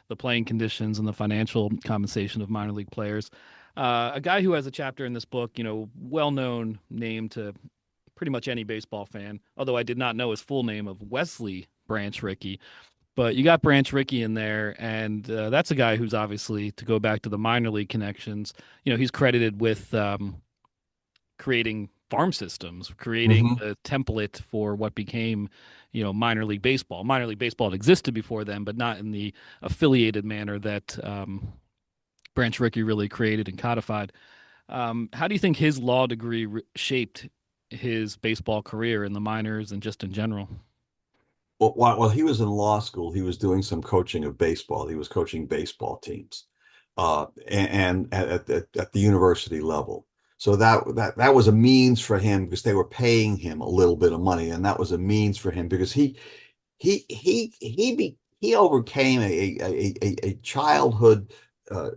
C: the playing conditions and the financial compensation of minor league players. A guy who has a chapter in this book, you know, well-known name to pretty much any baseball fan. Although I did not know his full name of Wesley Branch Rickey, but you got Branch Rickey in there, and that's a guy who's obviously, to go back to the minor league connections, you know, he's credited with creating farm systems, creating
F: Mm-hmm.
C: the template for what became, you know, minor league baseball. Minor league baseball had existed before then, but not in the affiliated manner that Branch Rickey really created and codified. How do you think his law degree shaped his baseball career in the minors and just in general?
F: Well, while he was in law school, he was doing some coaching of baseball. He was coaching baseball teams, and at the university level. So that was a means for him because they were paying him a little bit of money, and that was a means for him because he overcame a childhood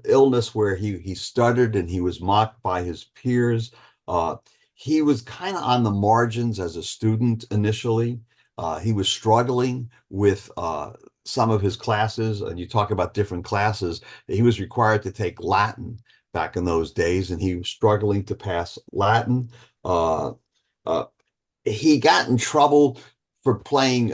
F: illness where he stuttered and he was mocked by his peers. Uh, he was kind of on the margins as a student initially. He was struggling with some of his classes, and you talk about different classes. He was required to take Latin back in those days, and he was struggling to pass Latin. Uh, uh, he got in trouble for playing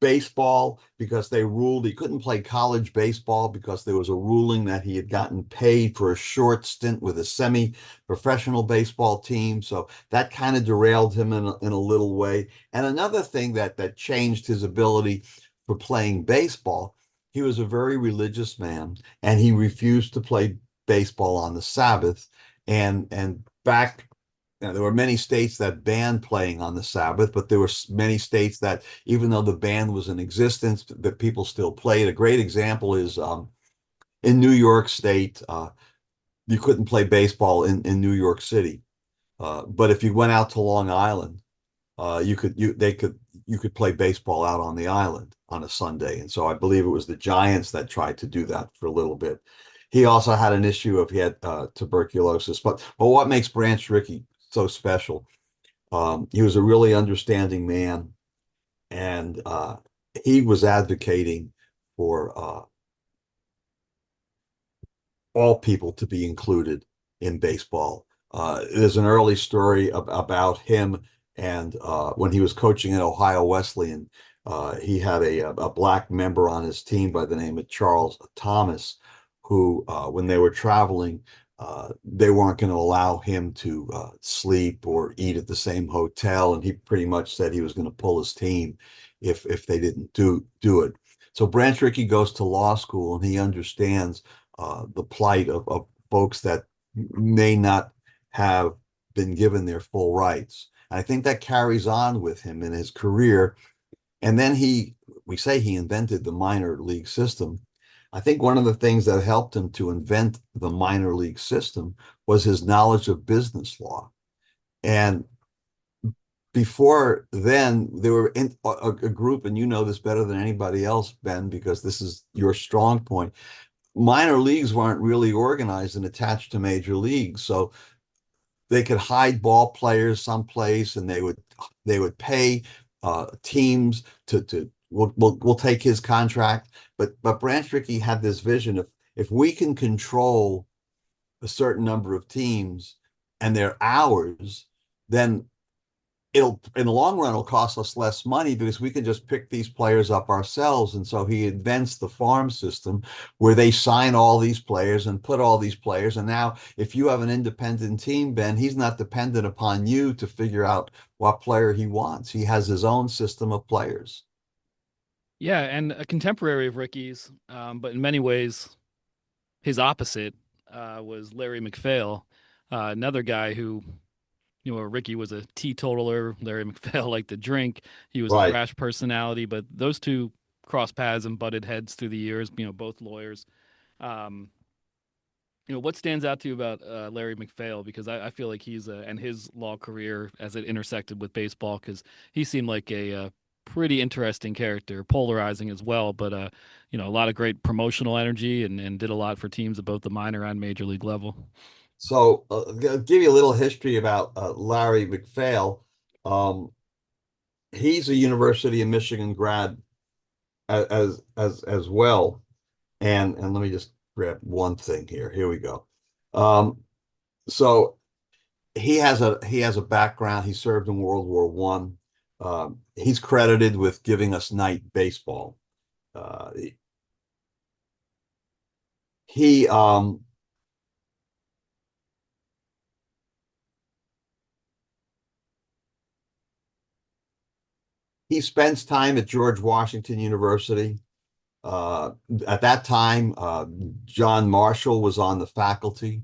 F: baseball because they ruled he couldn't play college baseball because there was a ruling that he had gotten paid for a short stint with a semi-professional baseball team. So that kind of derailed him in a little way. And another thing that changed his ability for playing baseball, he was a very religious man and he refused to play baseball on the Sabbath. And back there were many states that banned playing on the Sabbath, but there were many states that, even though the ban was in existence, that people still played. A great example is in New York State, you couldn't play baseball in New York City, but if you went out to Long Island, you could play baseball out on the island on a Sunday. And so I believe it was the Giants that tried to do that for a little bit. He also had an issue of he had tuberculosis. But what makes Branch Rickey so special? He was a really understanding man, and he was advocating for all people to be included in baseball. There's an early story about him, and when he was coaching at Ohio Wesleyan, he had a black member on his team by the name of Charles Thomas, who, when they were traveling, they weren't going to allow him to sleep or eat at the same hotel, and he pretty much said he was going to pull his team if they didn't do it. So Branch Rickey goes to law school, and he understands the plight of folks that may not have been given their full rights. And I think that carries on with him in his career. And then we say he invented the minor league system. I think one of the things that helped him to invent the minor league system was his knowledge of business law. And before then, there were a group, and you know this better than anybody else, Ben, because this is your strong point. Minor leagues weren't really organized and attached to major leagues, so they could hide ball players someplace, and they would pay teams to we'll take his contract. But Branch Rickey had this vision of, if we can control a certain number of teams and their hours, then it'll, in the long run, it'll cost us less money because we can just pick these players up ourselves. And so he invents the farm system where they sign all these players and put all these players. And now if you have an independent team, Ben, he's not dependent upon you to figure out what player he wants. He has his own system of players.
C: Yeah, and a contemporary of Ricky's, but in many ways his opposite, was Larry McPhail, another guy who, Ricky was a teetotaler. Larry McPhail liked to drink. He was a
F: Right.
C: brash personality, but those two crossed paths and butted heads through the years. Both lawyers. Um, what stands out to you about Larry McPhail? Because I feel like he's and his law career as it intersected with baseball, because he seemed like a pretty interesting character, polarizing as well, but a lot of great promotional energy and did a lot for teams at both the minor and major league level.
F: So I'll give you a little history about Larry McPhail. Um, he's a University of Michigan grad as well. And let me just grab one thing here. Here we go. So he has a background. He served in World War One. He's credited with giving us night baseball. Uh, he he spends time at George Washington University. Uh, at that time, John Marshall was on the faculty.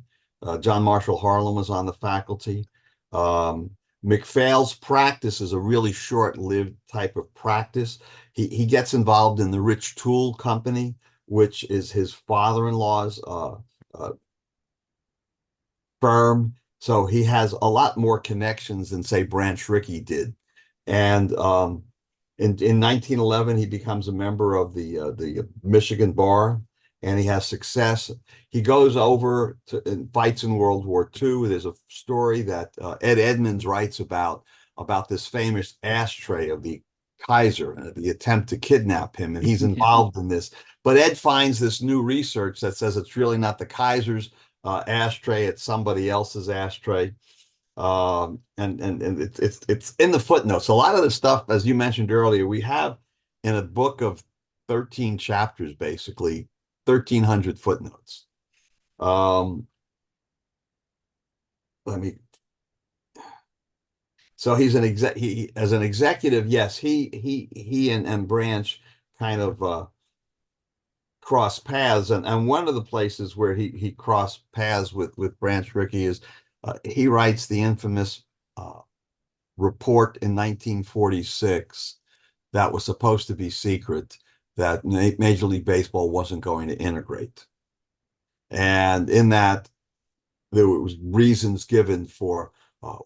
F: John Marshall Harlan was on the faculty. Um, McPhail's practice is a really short-lived type of practice. He gets involved in the Rich Tool Company, which is his father-in-law's uh, firm. So he has a lot more connections than, say, Branch Rickey did. And in 1911, he becomes a member of the Michigan Bar, and he has success. He goes over to and fights in World War II. There's a story that Ed Edmonds writes about this famous ashtray of the Kaiser and the attempt to kidnap him, and he's
C: Yeah.
F: involved in this. But Ed finds this new research that says it's really not the Kaiser's ashtray; it's somebody else's ashtray. And it's in the footnotes. A lot of the stuff, as you mentioned earlier, we have in a book of 13 chapters, basically 1,300 footnotes. Let me. So he's an exec. He as an executive, yes, he and Branch kind of cross paths, and one of the places where he crossed paths with Branch Rickey is he writes the infamous report in 1946 that was supposed to be secret, that Major League Baseball wasn't going to integrate. And in that, there was reasons given for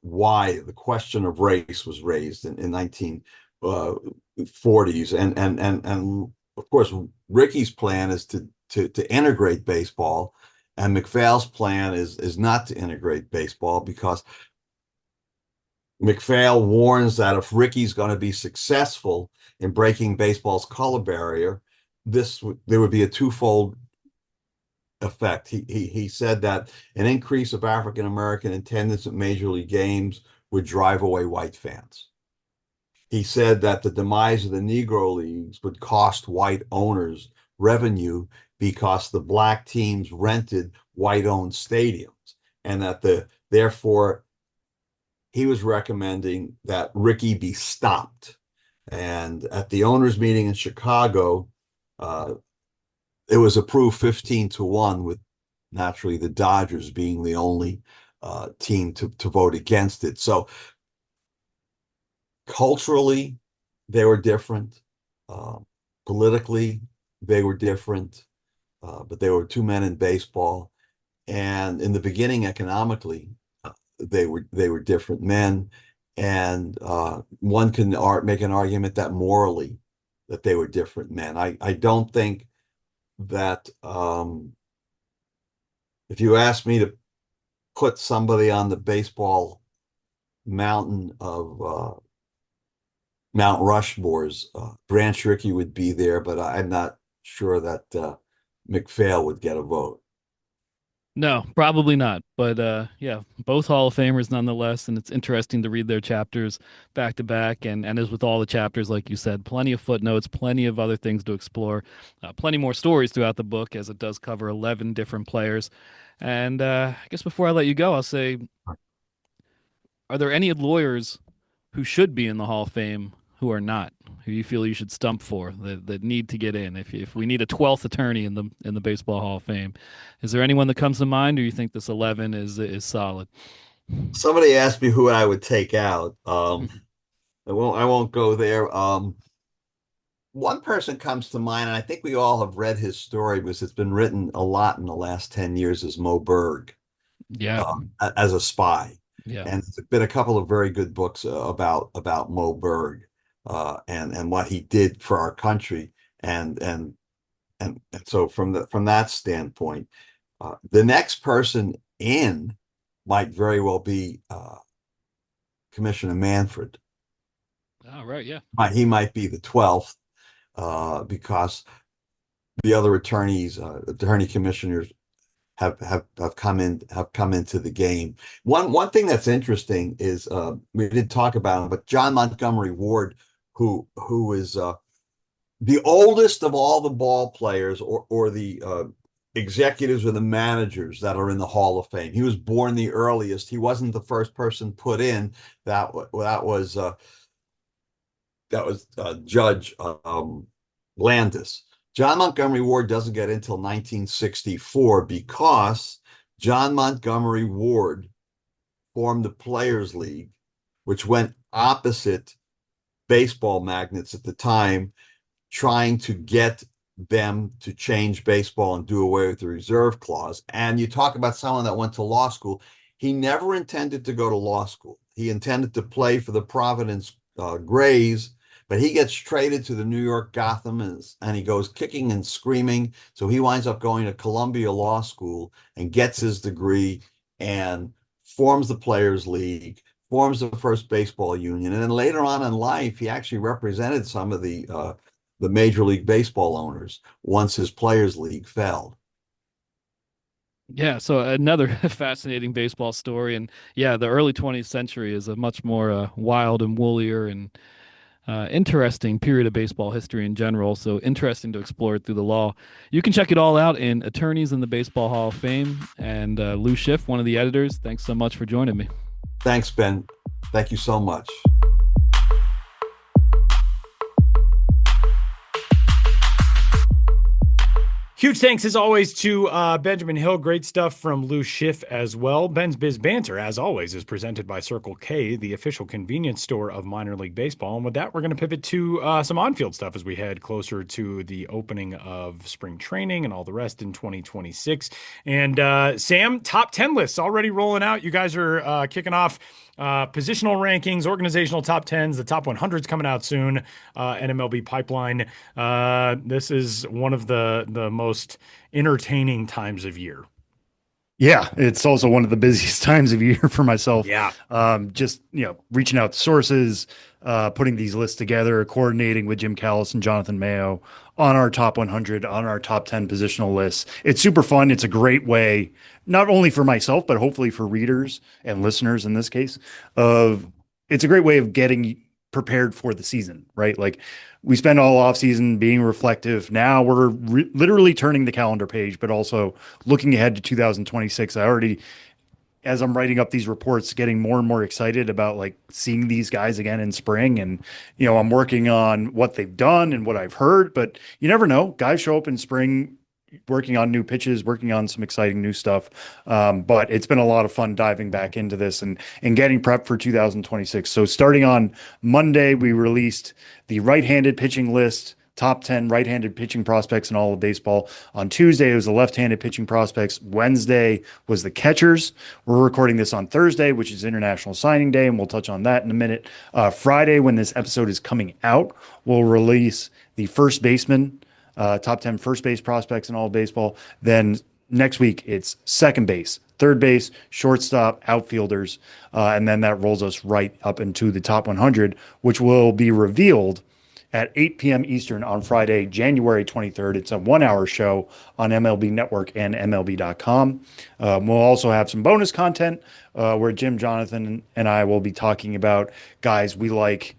F: why the question of race was raised in 1940s. And of course, Ricky's plan is to integrate baseball, and McPhail's plan is not to integrate baseball, because McPhail warns that if Ricky's going to be successful in breaking baseball's color barrier, there would be a twofold effect. He said that an increase of African American attendance at major league games would drive away white fans. He said that the demise of the Negro leagues would cost white owners revenue because the black teams rented white-owned stadiums, and that therefore he was recommending that Rickey be stopped. And at the owners' meeting in Chicago, it was approved 15-1, with naturally the Dodgers being the only team to vote against it. So culturally, they were different. Politically, they were different. But they were two men in baseball. And in the beginning, economically, they were different men. And one can make an argument that morally, that they were different men. I don't think that if you ask me to put somebody on the baseball mountain of Mount Rushmore's. Branch Rickey would be there, but I'm not sure that McPhail would get a vote.
C: No, probably not. But yeah, both Hall of Famers nonetheless, and it's interesting to read their chapters back to back. And as with all the chapters, like you said, plenty of footnotes, plenty of other things to explore, plenty more stories throughout the book, as it does cover 11 different players. And I guess before I let you go, I'll say, are there any lawyers who should be in the Hall of Fame who are not, who you feel you should stump for, that need to get in? If we need a 12th attorney in the Baseball Hall of Fame, is there anyone that comes to mind, or you think this 11 is solid?
F: Somebody asked me who I would take out. I won't go there. One person comes to mind, and I think we all have read his story because it's been written a lot in the last 10 years, is Mo Berg,
C: Yeah,
F: as a spy.
C: yeah,
F: And there's been a couple of very good books about Mo Berg, and what he did for our country. And so from that standpoint, the next person in might very well be Commissioner Manfred.
C: oh right, yeah,
F: He might be the 12th, because the other attorney commissioners have come into the game. One thing that's interesting is, we didn't talk about him, but John Montgomery Ward, who is the oldest of all the ball players, or the executives or the managers that are in the Hall of Fame. He was born the earliest. He wasn't the first person put in. That was Judge Landis. John Montgomery Ward doesn't get until 1964 because John Montgomery Ward formed the Players League, which went opposite baseball magnates at the time, trying to get them to change baseball and do away with the reserve clause. And you talk about someone that went to law school. He never intended to go to law school. He intended to play for the Providence Grays, but he gets traded to the New York Gotham, and he goes kicking and screaming. So he winds up going to Columbia Law School and gets his degree and forms the Players League, forms the first baseball union. And then later on in life, he actually represented some of the Major League Baseball owners once his Players League failed.
C: yeah. So another fascinating baseball story, and yeah, the early 20th century is a much more wild and woollier and interesting period of baseball history in general. So interesting to explore it through the law. You can check it all out in Attorneys in the Baseball Hall of Fame. And Lou Schiff, one of the editors, thanks so much for joining me.
F: Thanks, Ben. Thank you so much.
B: Huge thanks, as always, to Benjamin Hill. Great stuff from Lou Schiff as well. Ben's Biz Banter, as always, is presented by Circle K, the official convenience store of minor league baseball. And with that, we're going to pivot to some on-field stuff as we head closer to the opening of spring training and all the rest in 2026. And Sam, top 10 lists already rolling out. You guys are kicking off positional rankings, organizational top 10s, the top 100s coming out soon, and MLB Pipeline. This is one of the most entertaining times of year.
D: Yeah, it's also one of the busiest times of year for myself.
B: Yeah.
D: Just, reaching out to sources, putting these lists together, coordinating with Jim Callis and Jonathan Mayo on our top 100, on our top 10 positional lists. It's super fun. It's a great way, not only for myself, but hopefully for readers and listeners in this case, it's a great way of getting prepared for the season, right? Like, we spend all off season being reflective. Now we're literally turning the calendar page, but also looking ahead to 2026. As I'm writing up these reports, getting more and more excited about like seeing these guys again in spring. And, I'm working on what they've done and what I've heard, but you never know. Guys show up in spring working on new pitches, working on some exciting new stuff. But it's been a lot of fun diving back into this and getting prepped for 2026. So starting on Monday, we released the right-handed pitching list, top 10 right-handed pitching prospects in all of baseball. On Tuesday, it was the left-handed pitching prospects. Wednesday was the catchers. We're recording this on Thursday, which is International Signing Day, and we'll touch on that in a minute. Friday, when this episode is coming out, we'll release the first baseman, top 10 first base prospects in all of baseball. Then Next week, it's second base, third base, shortstop, outfielders, and then that rolls us right up into the top 100, which will be revealed at 8 p.m. Eastern on Friday, January 23rd. It's a 1 hour show on MLB Network and MLB.com. We'll also have some bonus content where Jim, Jonathan, and I will be talking about guys we like,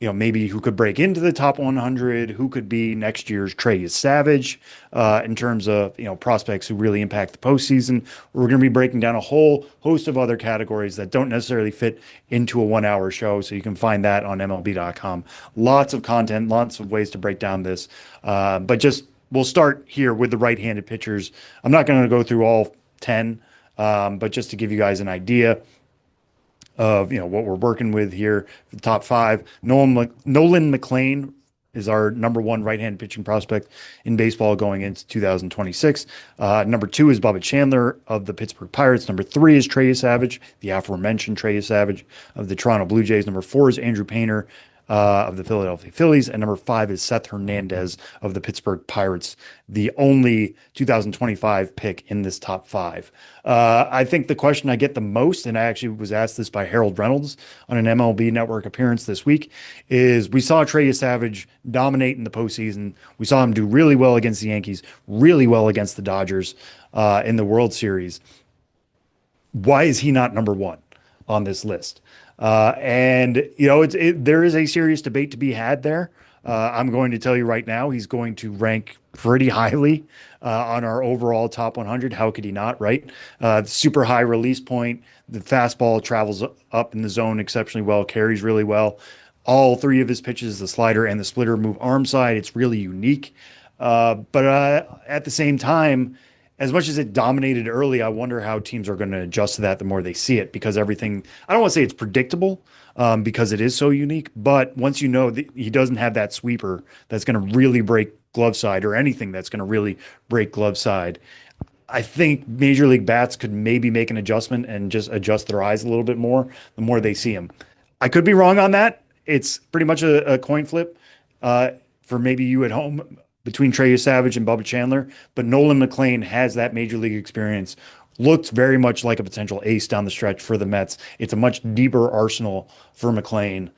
D: maybe who could break into the top 100, who could be next year's Trey Savage in terms of, prospects who really impact the postseason. We're going to be breaking down a whole host of other categories that don't necessarily fit into a 1 hour show. So you can find that on MLB.com. Lots of content, lots of ways to break down this. But we'll start here with the right-handed pitchers. I'm not going to go through all 10, but just to give you guys an idea of what we're working with here. The top 5, Nolan McLean is our number 1 right-hand pitching prospect in baseball going into 2026. Number 2 is Bubba Chandler of the Pittsburgh Pirates. Number 3 is Trey Savage, the aforementioned Trey Savage of the Toronto Blue Jays. Number 4 is Andrew Painter of the Philadelphia Phillies, and number 5 is Seth Hernandez of the Pittsburgh Pirates, the only 2025 pick in this top 5. I think the question I get the most, and I actually was asked this by Harold Reynolds on an MLB Network appearance this week, is we saw Trey Savage dominate in the postseason. We saw him do really well against the Yankees, really well against the Dodgers in the World Series. Why is he not number 1 on this list? And there is a serious debate to be had there. I'm going to tell you right now, he's going to rank pretty highly on our overall top 100. How could he not, right? Super high release point. The fastball travels up in the zone exceptionally well, carries really well. All 3 of his pitches, the slider and the splitter, move arm side. It's really unique. But at the same time, as much as it dominated early, I wonder how teams are going to adjust to that the more they see it, because everything, I don't want to say it's predictable because it is so unique, but once you know that he doesn't have that sweeper that's going to really break glove side, or anything that's going to really break glove side, I think Major League Bats could maybe make an adjustment and just adjust their eyes a little bit more the more they see him. I could be wrong on that. It's pretty much a coin flip for maybe you at home between Trey Savage and Bubba Chandler, but Nolan McLean has that major league experience, looks very much like a potential ace down the stretch for the Mets. It's a much deeper arsenal for McLean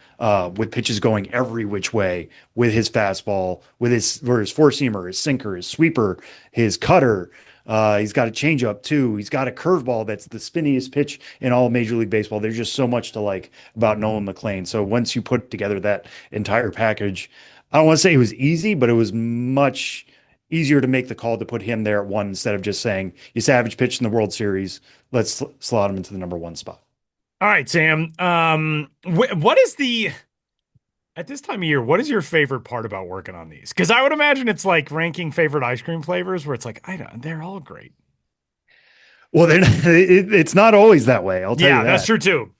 D: with pitches going every which way, with his fastball, with his four-seamer, his sinker, his sweeper, his cutter. He's got a changeup too. He's got a curveball that's the spinniest pitch in all Major League Baseball. There's just so much to like about Nolan McLean. So once you put together that entire package, I don't want to say it was easy, but it was much easier to make the call to put him there at 1 instead of just saying, you Savage pitched in the World Series, let's slot him into the number 1 spot.
B: All right, Sam. What is at this time of year, what is your favorite part about working on these? Because I would imagine it's like ranking favorite ice cream flavors, where it's like, they're all great.
D: Well, it's not always that way. I'll tell you that.
B: Yeah, that's true too.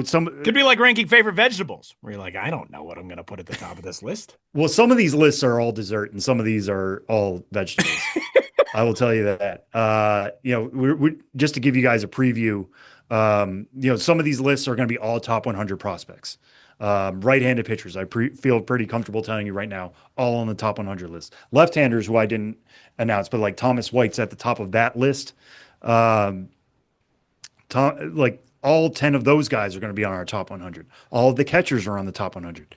D: Some
B: could be like ranking favorite vegetables, where you're like, I don't know what I'm going to put at the top of this list.
D: Well, some of these lists are all dessert, and some of these are all vegetables. I will tell you that. We're just to give you guys a preview. Some of these lists are going to be all top 100 prospects. Right-handed pitchers, I feel pretty comfortable telling you right now, all on the top 100 list. Left-handers, who I didn't announce, but like Thomas White's at the top of that list. All 10 of those guys are going to be on our top 100. All of the catchers are on the top 100.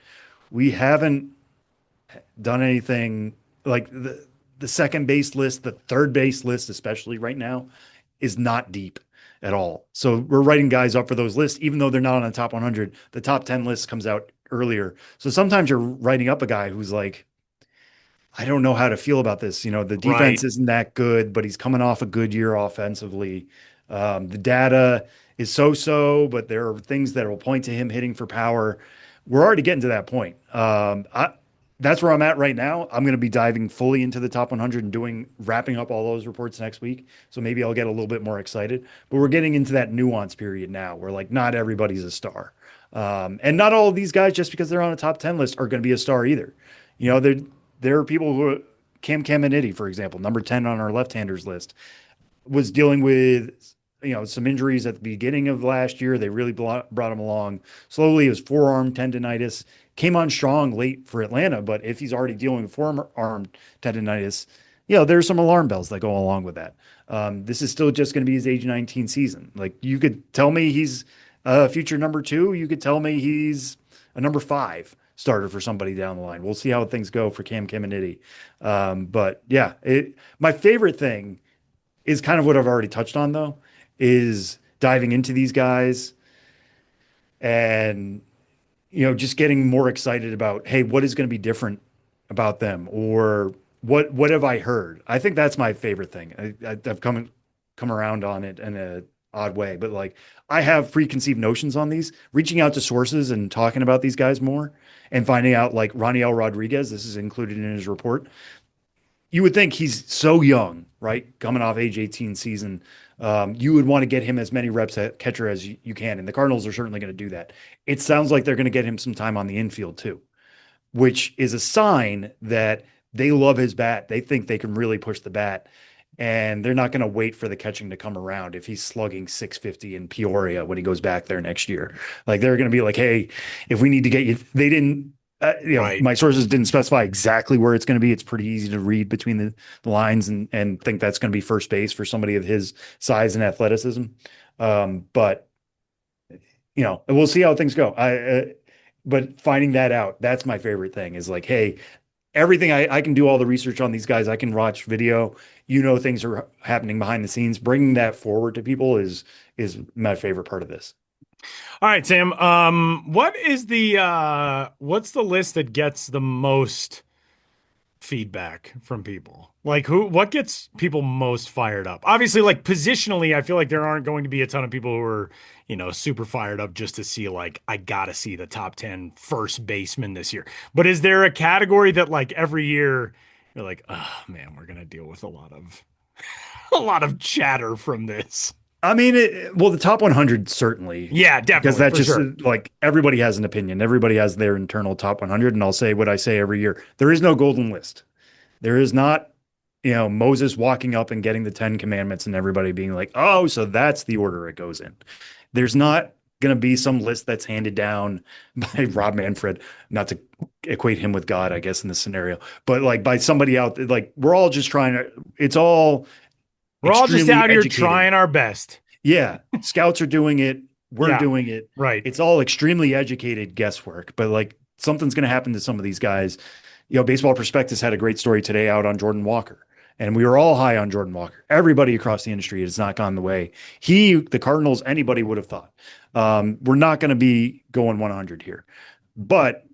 D: We haven't done anything like the second base list, the third base list, especially right now, is not deep at all. So we're writing guys up for those lists, even though they're not on the top 100. The top 10 list comes out earlier. So sometimes you're writing up a guy who's like, I don't know how to feel about this. The defense isn't that good, but he's coming off a good year offensively. The data is so-so, but there are things that will point to him hitting for power. We're already getting to that point. That's where I'm at right now. I'm going to be diving fully into the top 100 and wrapping up all those reports next week. So maybe I'll get a little bit more excited, but we're getting into that nuance period now where like not everybody's a star. And not all of these guys, just because they're on a top 10 list, are going to be a star either. There are people who Cam Caminiti, for example, number 10 on our left-handers list, was dealing with some injuries at the beginning of last year. They really brought him along slowly. It was forearm tendonitis. Came on strong late for Atlanta, but if he's already dealing with forearm tendonitis, there's some alarm bells that go along with that. This is still just going to be his age 19 season. Like, you could tell me he's a future number 2. You could tell me he's a number 5 starter for somebody down the line. We'll see how things go for Cam Caminiti. But yeah, my favorite thing is kind of what I've already touched on, though, is diving into these guys and, just getting more excited about, hey, what is going to be different about them, or what have I heard? I think that's my favorite thing. I've come around on it in a odd way, but like, I have preconceived notions on these. Reaching out to sources and talking about these guys more and finding out, like Raniel Rodriguez, this is included in his report. You would think he's so young, right? Coming off age 18 season. You would want to get him as many reps at catcher as you can. And the Cardinals are certainly going to do that. It sounds like they're going to get him some time on the infield too, which is a sign that they love his bat. They think they can really push the bat, and they're not going to wait for the catching to come around if he's slugging 650 in Peoria when he goes back there next year. Like, they're going to be like, hey, if we need to get you, they didn't,
B: Right.
D: My sources didn't specify exactly where it's going to be. It's pretty easy to read between the lines and think that's going to be first base for somebody of his size and athleticism. But we'll see how things go. But finding that out, that's my favorite thing, is like, hey, everything I can do all the research on these guys. I can watch video, things are happening behind the scenes. Bringing that forward to people is my favorite part of this.
B: All right, Sam. What is what's the list that gets the most feedback from people? Like, what gets people most fired up? Obviously, like, positionally, I feel like there aren't going to be a ton of people who are, super fired up just to see, like, I gotta see the top 10 first baseman this year. But is there a category that, like, every year you're like, oh man, we're gonna deal with a lot of a lot of chatter from this?
D: I mean, the top 100 certainly.
B: Yeah, definitely.
D: Because that just
B: sure.
D: like, everybody has an opinion. Everybody has their internal top 100. And I'll say what I say every year. There is no golden list. There is not, Moses walking up and getting the 10 commandments and everybody being like, oh, so that's the order it goes in. There's not going to be some list that's handed down by Rob Manfred, not to equate him with God, I guess, in this scenario, but like by somebody out there. Like, we're all just trying to,
B: we're all just out here
D: educated.
B: trying our best.
D: Yeah. Scouts are doing it. We're doing it.
B: Right.
D: It's all extremely educated guesswork, but like, something's going to happen to some of these guys. Baseball Prospectus had a great story today out on Jordan Walker, and we were all high on Jordan Walker. Everybody across the industry has not gone the way the Cardinals, anybody would have thought. We're not going to be going 100 here, but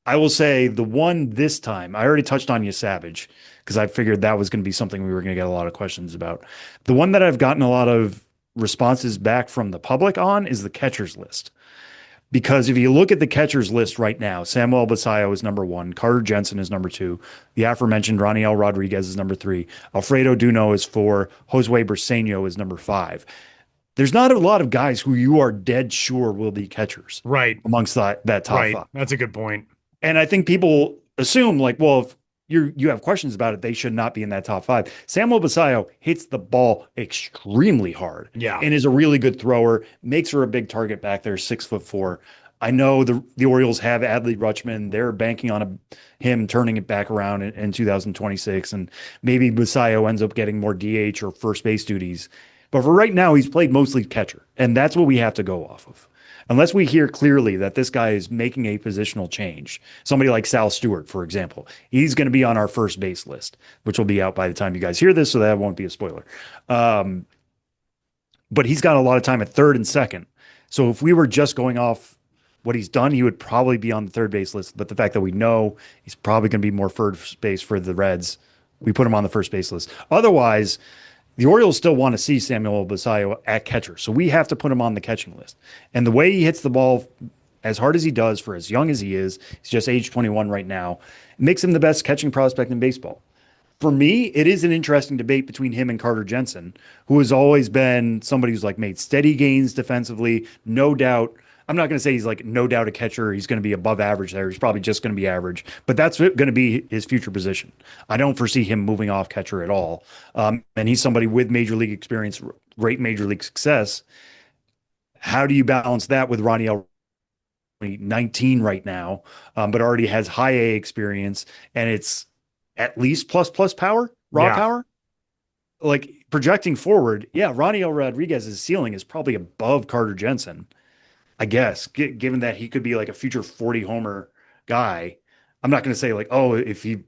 D: I will say the one this time, I already touched on Savage, because I figured that was going to be something we were going to get a lot of questions about. The one that I've gotten a lot of responses back from the public on is the catcher's list. Because if you look at the catchers list right now, Samuel Basallo is number 1, Carter Jensen is number 2, the aforementioned Raniel Rodriguez is number 3, Alfredo Duno is 4, Josue Briseño is number 5. There's not a lot of guys who you are dead sure will be catchers,
B: right,
D: amongst that top 5.
B: That's a good point.
D: And I think people assume, like, well, if you have questions about it, they should not be in that top 5. Samuel Basallo hits the ball extremely hard, and is a really good thrower, makes her a big target back there, 6'4". I know the Orioles have Adley Rutschman. They're banking on him turning it back around in 2026, and maybe Basallo ends up getting more DH or first base duties. But for right now, he's played mostly catcher, and that's what we have to go off of. Unless we hear clearly that this guy is making a positional change, somebody like Sal Stewart, for example, he's going to be on our first base list, which will be out by the time you guys hear this, so that won't be a spoiler. But he's got a lot of time at third and second. So if we were just going off what he's done, he would probably be on the third base list. But the fact that we know he's probably going to be more first base for the Reds, we put him on the first base list. Otherwise, the Orioles still want to see Samuel Basallo at catcher, so we have to put him on the catching list. And the way he hits the ball as hard as he does for as young as he is, he's just age 21 right now, makes him the best catching prospect in baseball. For me, it is an interesting debate between him and Carter Jensen, who has always been somebody who's like made steady gains defensively, no doubt. I'm not going to say he's like no doubt a catcher. He's going to be above average there. He's probably just going to be average, but that's going to be his future position. I don't foresee him moving off catcher at all. And he's somebody with major league experience, great major league success. How do you balance that with Raniel, 19 right now, but already has high A experience, and at least plus power, raw power. Like projecting forward, yeah, Ronnie Rodriguez's ceiling is probably above Carter Jensen, I guess, given that he could be like a future 40 homer guy. I'm not going to say like, oh, if we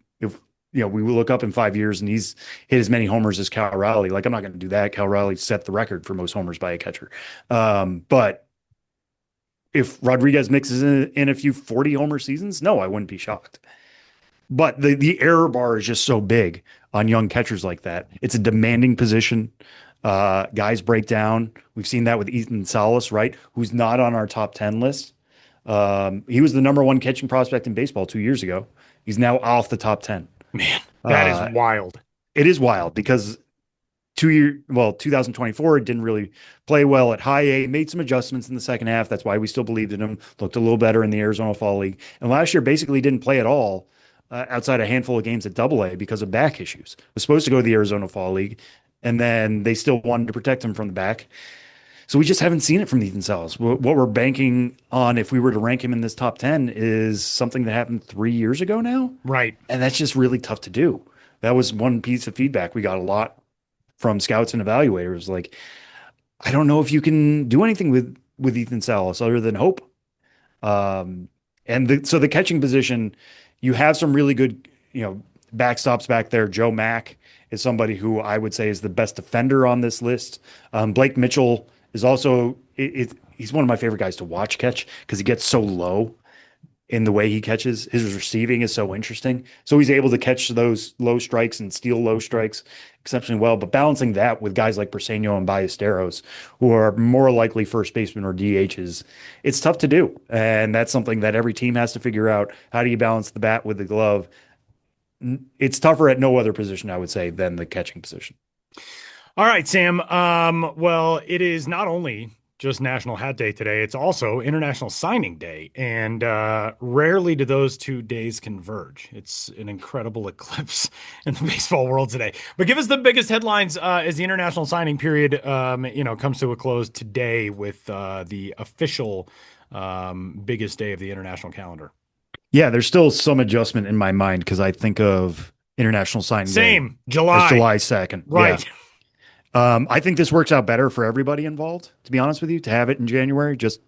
D: will look up in 5 years and he's hit as many homers as Cal Raleigh. Like, I'm not going to do that. Cal Raleigh set the record for most homers by a catcher. But if Rodriguez mixes in a few 40 homer seasons, no, I wouldn't be shocked. But the error bar is just so big on young catchers like that. It's a demanding position. Guys break down. We've seen that with Ethan Salas, right? Who's not on our top 10 list. He was the number one catching prospect in baseball 2 years ago. He's now off the top 10.
B: Man, that is wild.
D: It is wild because 2024 didn't really play well at high A, made some adjustments in the second half. That's why we still believed in him. Looked a little better in the Arizona Fall League. And last year basically didn't play at all outside a handful of games at Double A because of back issues. Was supposed to go to the Arizona Fall League, and then they still wanted to protect him from the back. So we just haven't seen it from Ethan Salas. What we're banking on, if we were to rank him in this top 10, is something that happened 3 years ago now.
B: Right.
D: And that's just really tough to do. That was one piece of feedback we got a lot from scouts and evaluators. Like, I don't know if you can do anything with Ethan Salas other than hope. So the catching position, you have some really good, backstops back there. Joe Mack is somebody who I would say is the best defender on this list. Blake Mitchell is also, he's one of my favorite guys to watch catch because he gets so low in the way he catches. His receiving is so interesting. So he's able to catch those low strikes and steal low strikes exceptionally well. But balancing that with guys like Briseño and Ballesteros, who are more likely first basemen or DHs, it's tough to do. And that's something that every team has to figure out. How do you balance the bat with the glove? It's tougher at no other position, I would say, than the catching position.
B: All right, Sam. Well, it is not only just National Hat Day today, it's also International Signing Day. And rarely do those 2 days converge. It's an incredible eclipse in the baseball world today. But give us the biggest headlines as the international signing period comes to a close today with the official biggest day of the international calendar.
D: Yeah, there's still some adjustment in my mind because I think of International Signing Day
B: July.
D: As July 2nd.
B: Right.
D: Yeah. I think this works out better for everybody involved, to be honest with you, to have it in January, just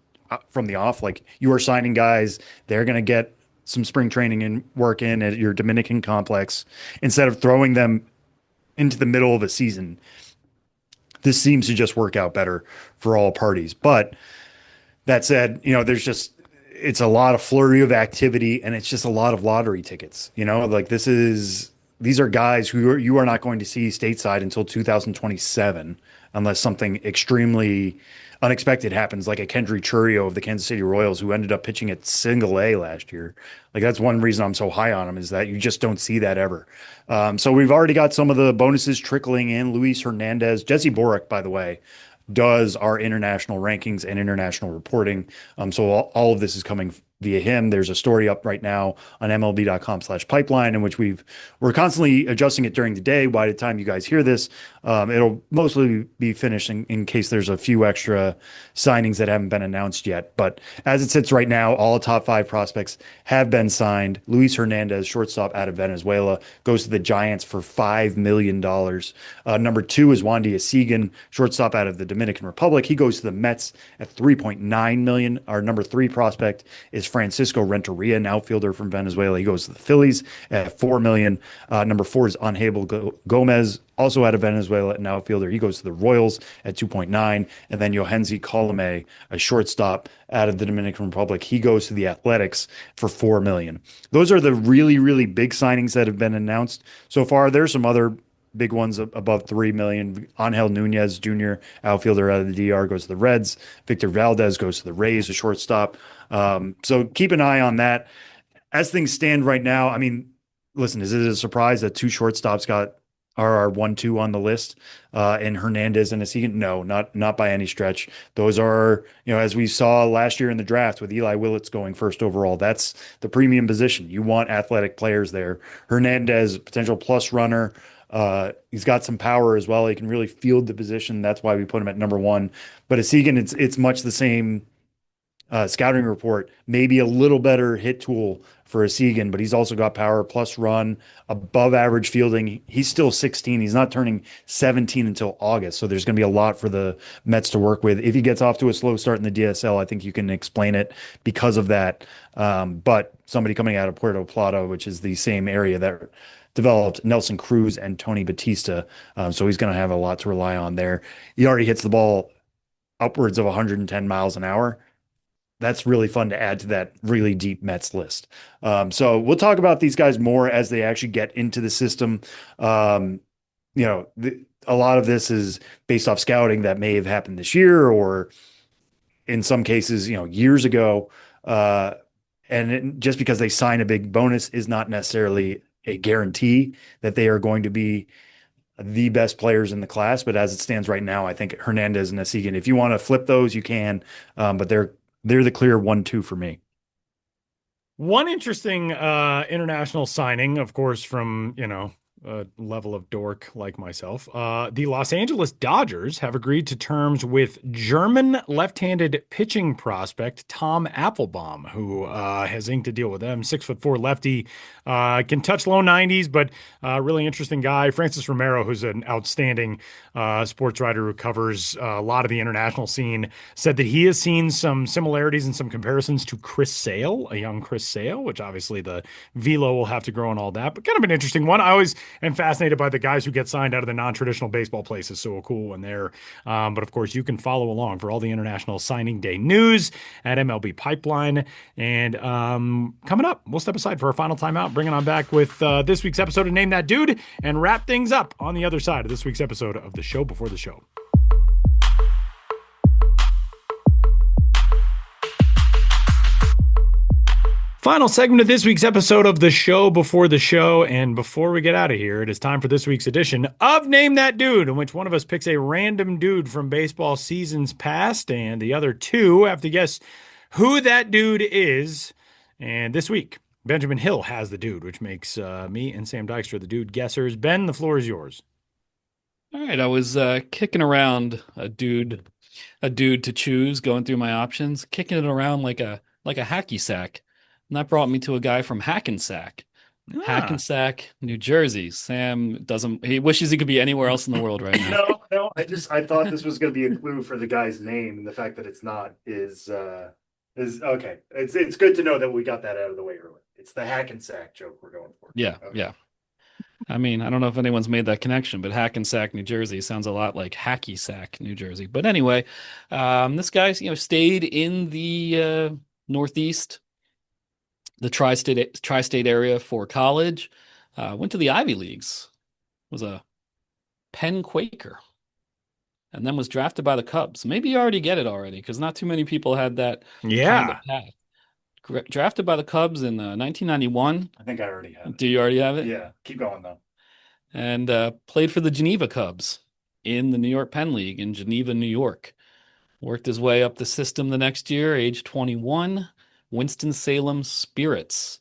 D: from the off. Like, you are signing guys, they're going to get some spring training and work in at your Dominican complex instead of throwing them into the middle of a season. This seems to just work out better for all parties. But that said, it's a lot of flurry of activity and it's just a lot of lottery tickets. Like, these are guys who you are not going to see stateside until 2027 unless something extremely unexpected happens, like a Kendry Churio of the Kansas City Royals, who ended up pitching at Single A last year. Like, that's one reason I'm so high on him, is that you just don't see that ever. So we've already got some of the bonuses trickling in. Luis Hernandez, Jesse Borick, by the way, does our international rankings and international reporting. So all of this is coming via him. There's a story up right now on MLB.com/pipeline in which we're constantly adjusting it during the day. By the time you guys hear this, it'll mostly be finished in case there's a few extra signings that haven't been announced yet. But as it sits right now, all top 5 prospects have been signed. Luis Hernandez, shortstop out of Venezuela, goes to the Giants for $5 million. Number 2 is Wandy Asigan, shortstop out of the Dominican Republic. He goes to the Mets at $3.9 million. Our number 3 prospect is Francisco Renteria, an outfielder from Venezuela. He goes to the Phillies at $4 million. Number 4 is Angel Gomez, also out of Venezuela, an outfielder. He goes to the Royals at 2.9. And then Yohenzi Colome, a shortstop out of the Dominican Republic. He goes to the Athletics for $4 million. Those are the really, really big signings that have been announced so far. There's some other big ones above $3 million. Angel Nunez Jr., outfielder out of the DR, goes to the Reds. Victor Valdez goes to the Rays, a shortstop. So keep an eye on that. As things stand right now, I mean, listen, is it a surprise that 2 shortstops are our 1-2 on the list, in Hernandez and Asigan? No, not by any stretch. Those are, as we saw last year in the draft with Eli Willits going first overall, that's the premium position. You want athletic players there. Hernandez, potential plus runner. He's got some power as well. He can really field the position. That's why we put him at number 1. But Asigan, it's much the same scouting report, maybe a little better hit tool for a Seagan, but he's also got power plus run, above average fielding. He's still 16. He's not turning 17 until August. So there's going to be a lot for the Mets to work with. If he gets off to a slow start in the DSL, I think you can explain it because of that. But somebody coming out of Puerto Plata, which is the same area that developed Nelson Cruz and Tony Batista. So he's going to have a lot to rely on there. He already hits the ball upwards of 110 miles an hour. That's really fun to add to that really deep Mets list. So we'll talk about these guys more as they actually get into the system. A lot of this is based off scouting that may have happened this year or in some cases, years ago. Just because they sign a big bonus is not necessarily a guarantee that they are going to be the best players in the class. But as it stands right now, I think Hernandez and Seguin, if you want to flip those, you can. But they're the clear 1-2 for me.
B: One interesting international signing, of course, from, a level of dork like myself. The Los Angeles Dodgers have agreed to terms with German left-handed pitching prospect Tom Applebaum, who has inked a deal with them. 6'4" lefty, can touch low 90s, but really interesting guy. Francis Romero, who's an outstanding sports writer who covers a lot of the international scene, said that he has seen some similarities and some comparisons to Chris Sale, a young Chris Sale, which obviously the velo will have to grow and all that, but kind of an interesting one. I always am fascinated by the guys who get signed out of the non-traditional baseball places. So cool when they're, but of course you can follow along for all the international signing day news at MLB Pipeline. And coming up, we'll step aside for our final timeout, bringing on back with this week's episode of Name That Dude and wrap things up on the other side of this week's episode of The Show Before the Show. Final segment of this week's episode of The Show Before the Show. And before we get out of here, it is time for this week's edition of Name That Dude, in which one of us picks a random dude from baseball seasons past, and the other two have to guess who that dude is. And this week, Benjamin Hill has the dude, which makes me and Sam Dykstra the dude guessers. Ben, the floor is yours.
C: All right, I was kicking around a dude to choose, going through my options, kicking it around like a hacky sack. And that brought me to a guy from Hackensack, Hackensack, New Jersey. Sam he wishes he could be anywhere else in the world right now.
D: No, I thought this was going to be a clue for the guy's name, and the fact that it's not is okay. It's good to know that we got that out of the way early. It's the Hackensack joke we're going for.
C: Yeah,
D: okay.
C: Yeah. I mean, I don't know if anyone's made that connection, but Hackensack, New Jersey sounds a lot like Hacky Sack, New Jersey. But anyway, this guy, stayed in the Northeast, the tri-state area for college, went to the Ivy Leagues, was a Penn Quaker, and then was drafted by the Cubs. Maybe you already get it already, because not too many people had that kind of path. Drafted by the Cubs in 1991.
D: I think I already have it.
C: Do you already have it?
D: Yeah. Keep going, though.
C: And played for the Geneva Cubs in the New York Penn League in Geneva, New York. Worked his way up the system the next year, age 21. Winston-Salem Spirits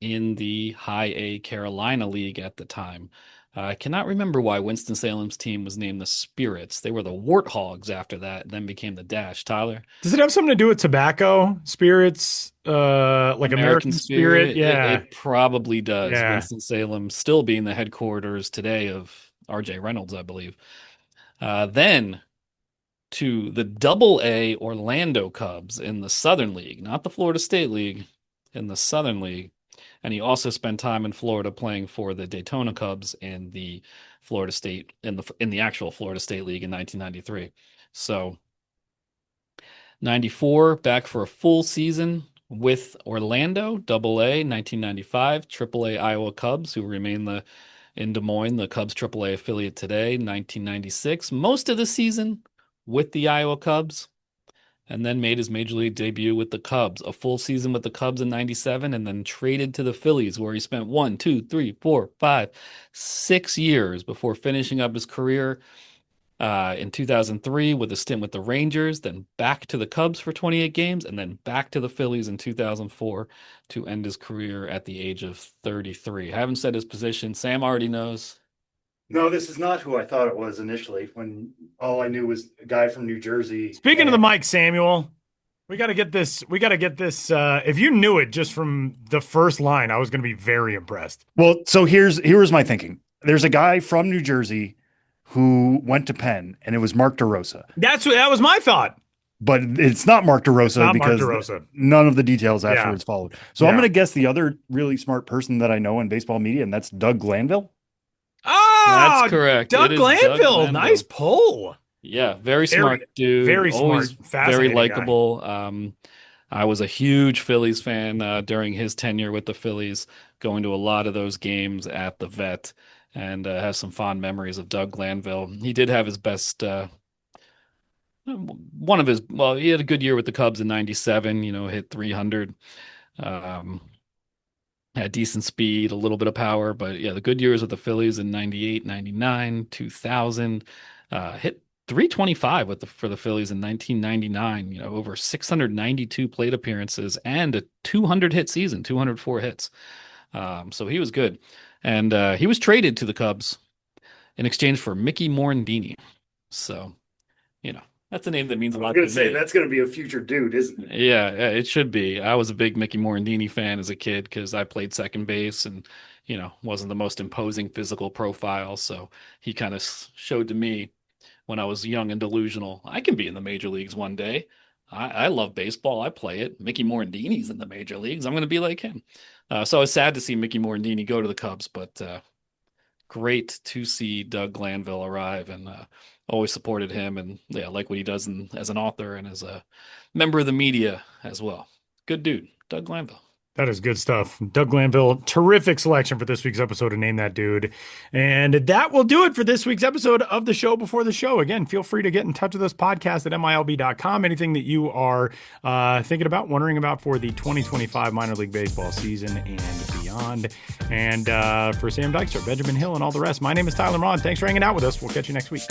C: in the High A Carolina League at the time. I cannot remember why Winston-Salem's team was named the Spirits. They were the Warthogs after that, and then became the Dash. Tyler?
B: Does it have something to do with tobacco? Spirits? Like American Spirit? Yeah.
C: It probably does.
B: Yeah.
C: Winston-Salem still being the headquarters today of R.J. Reynolds, I believe. Then to the Double-A Orlando Cubs in the Southern League, not the Florida State League, in the Southern League. And he also spent time in Florida playing for the Daytona Cubs in the Florida State, in the actual Florida State League in 1993. So 94, back for a full season with Orlando, Double-A, 1995, Triple-A Iowa Cubs, who remain in Des Moines, the Cubs Triple-A affiliate today, 1996. Most of the season with the Iowa Cubs, and then made his major league debut with the Cubs, a full season with the Cubs in 97, and then traded to the Phillies, where he spent 1, 2, 3, 4, 5, 6 years before finishing up his career in 2003 with a stint with the Rangers, then back to the Cubs for 28 games, and then back to the Phillies in 2004 to end his career at the age of 33. I haven't said his position. Sam already knows.
D: No, this is not who I thought it was initially, when all I knew was a guy from New Jersey.
B: Speaking of the mic, Samuel, We got to get this. If you knew it just from the first line, I was going to be very impressed.
D: Well, so here's my thinking. There's a guy from New Jersey who went to Penn, and it was Mark DeRosa.
B: That was my thought.
D: But it's not Mark DeRosa because none of the details afterwards followed. So I'm going to guess the other really smart person that I know in baseball media, and that's Doug Glanville.
C: Oh, that's correct.
B: Doug Glanville. Nice pull.
C: Yeah, very smart dude.
B: Very smart.
C: Very likable. I was a huge Phillies fan during his tenure with the Phillies, going to a lot of those games at the Vet, and have some fond memories of Doug Glanville. He did have his best, he had a good year with the Cubs in '97, hit 300, had decent speed, a little bit of power, but yeah, the good years with the Phillies in '98, '99, 2000, hit 325 for the Phillies in 1999, over 692 plate appearances and a 200 hit season, 204 hits. So he was good. And he was traded to the Cubs in exchange for Mickey Morandini. So, that's a name that means a lot.
D: I'm going to say that's going to be a future dude, isn't it?
C: Yeah, it should be. I was a big Mickey Morandini fan as a kid because I played second base and, wasn't the most imposing physical profile. So he kind of showed to me when I was young and delusional, I can be in the major leagues one day. I love baseball. I play it. Mickey Morandini's in the major leagues. I'm going to be like him. So I was sad to see Mickey Morandini go to the Cubs, but great to see Doug Glanville arrive, and always supported him, and like what he does as an author and as a member of the media as well. Good dude, Doug Glanville.
B: That is good stuff. Doug Glanville, terrific selection for this week's episode of Name That Dude. And that will do it for this week's episode of The Show Before the Show. Again, feel free to get in touch with us, podcast at MILB.com. Anything that you are thinking about, wondering about for the 2025 minor league baseball season and beyond. And for Sam Dykstra, Benjamin Hill, and all the rest, my name is Tyler Maughan. Thanks for hanging out with us. We'll catch you next week.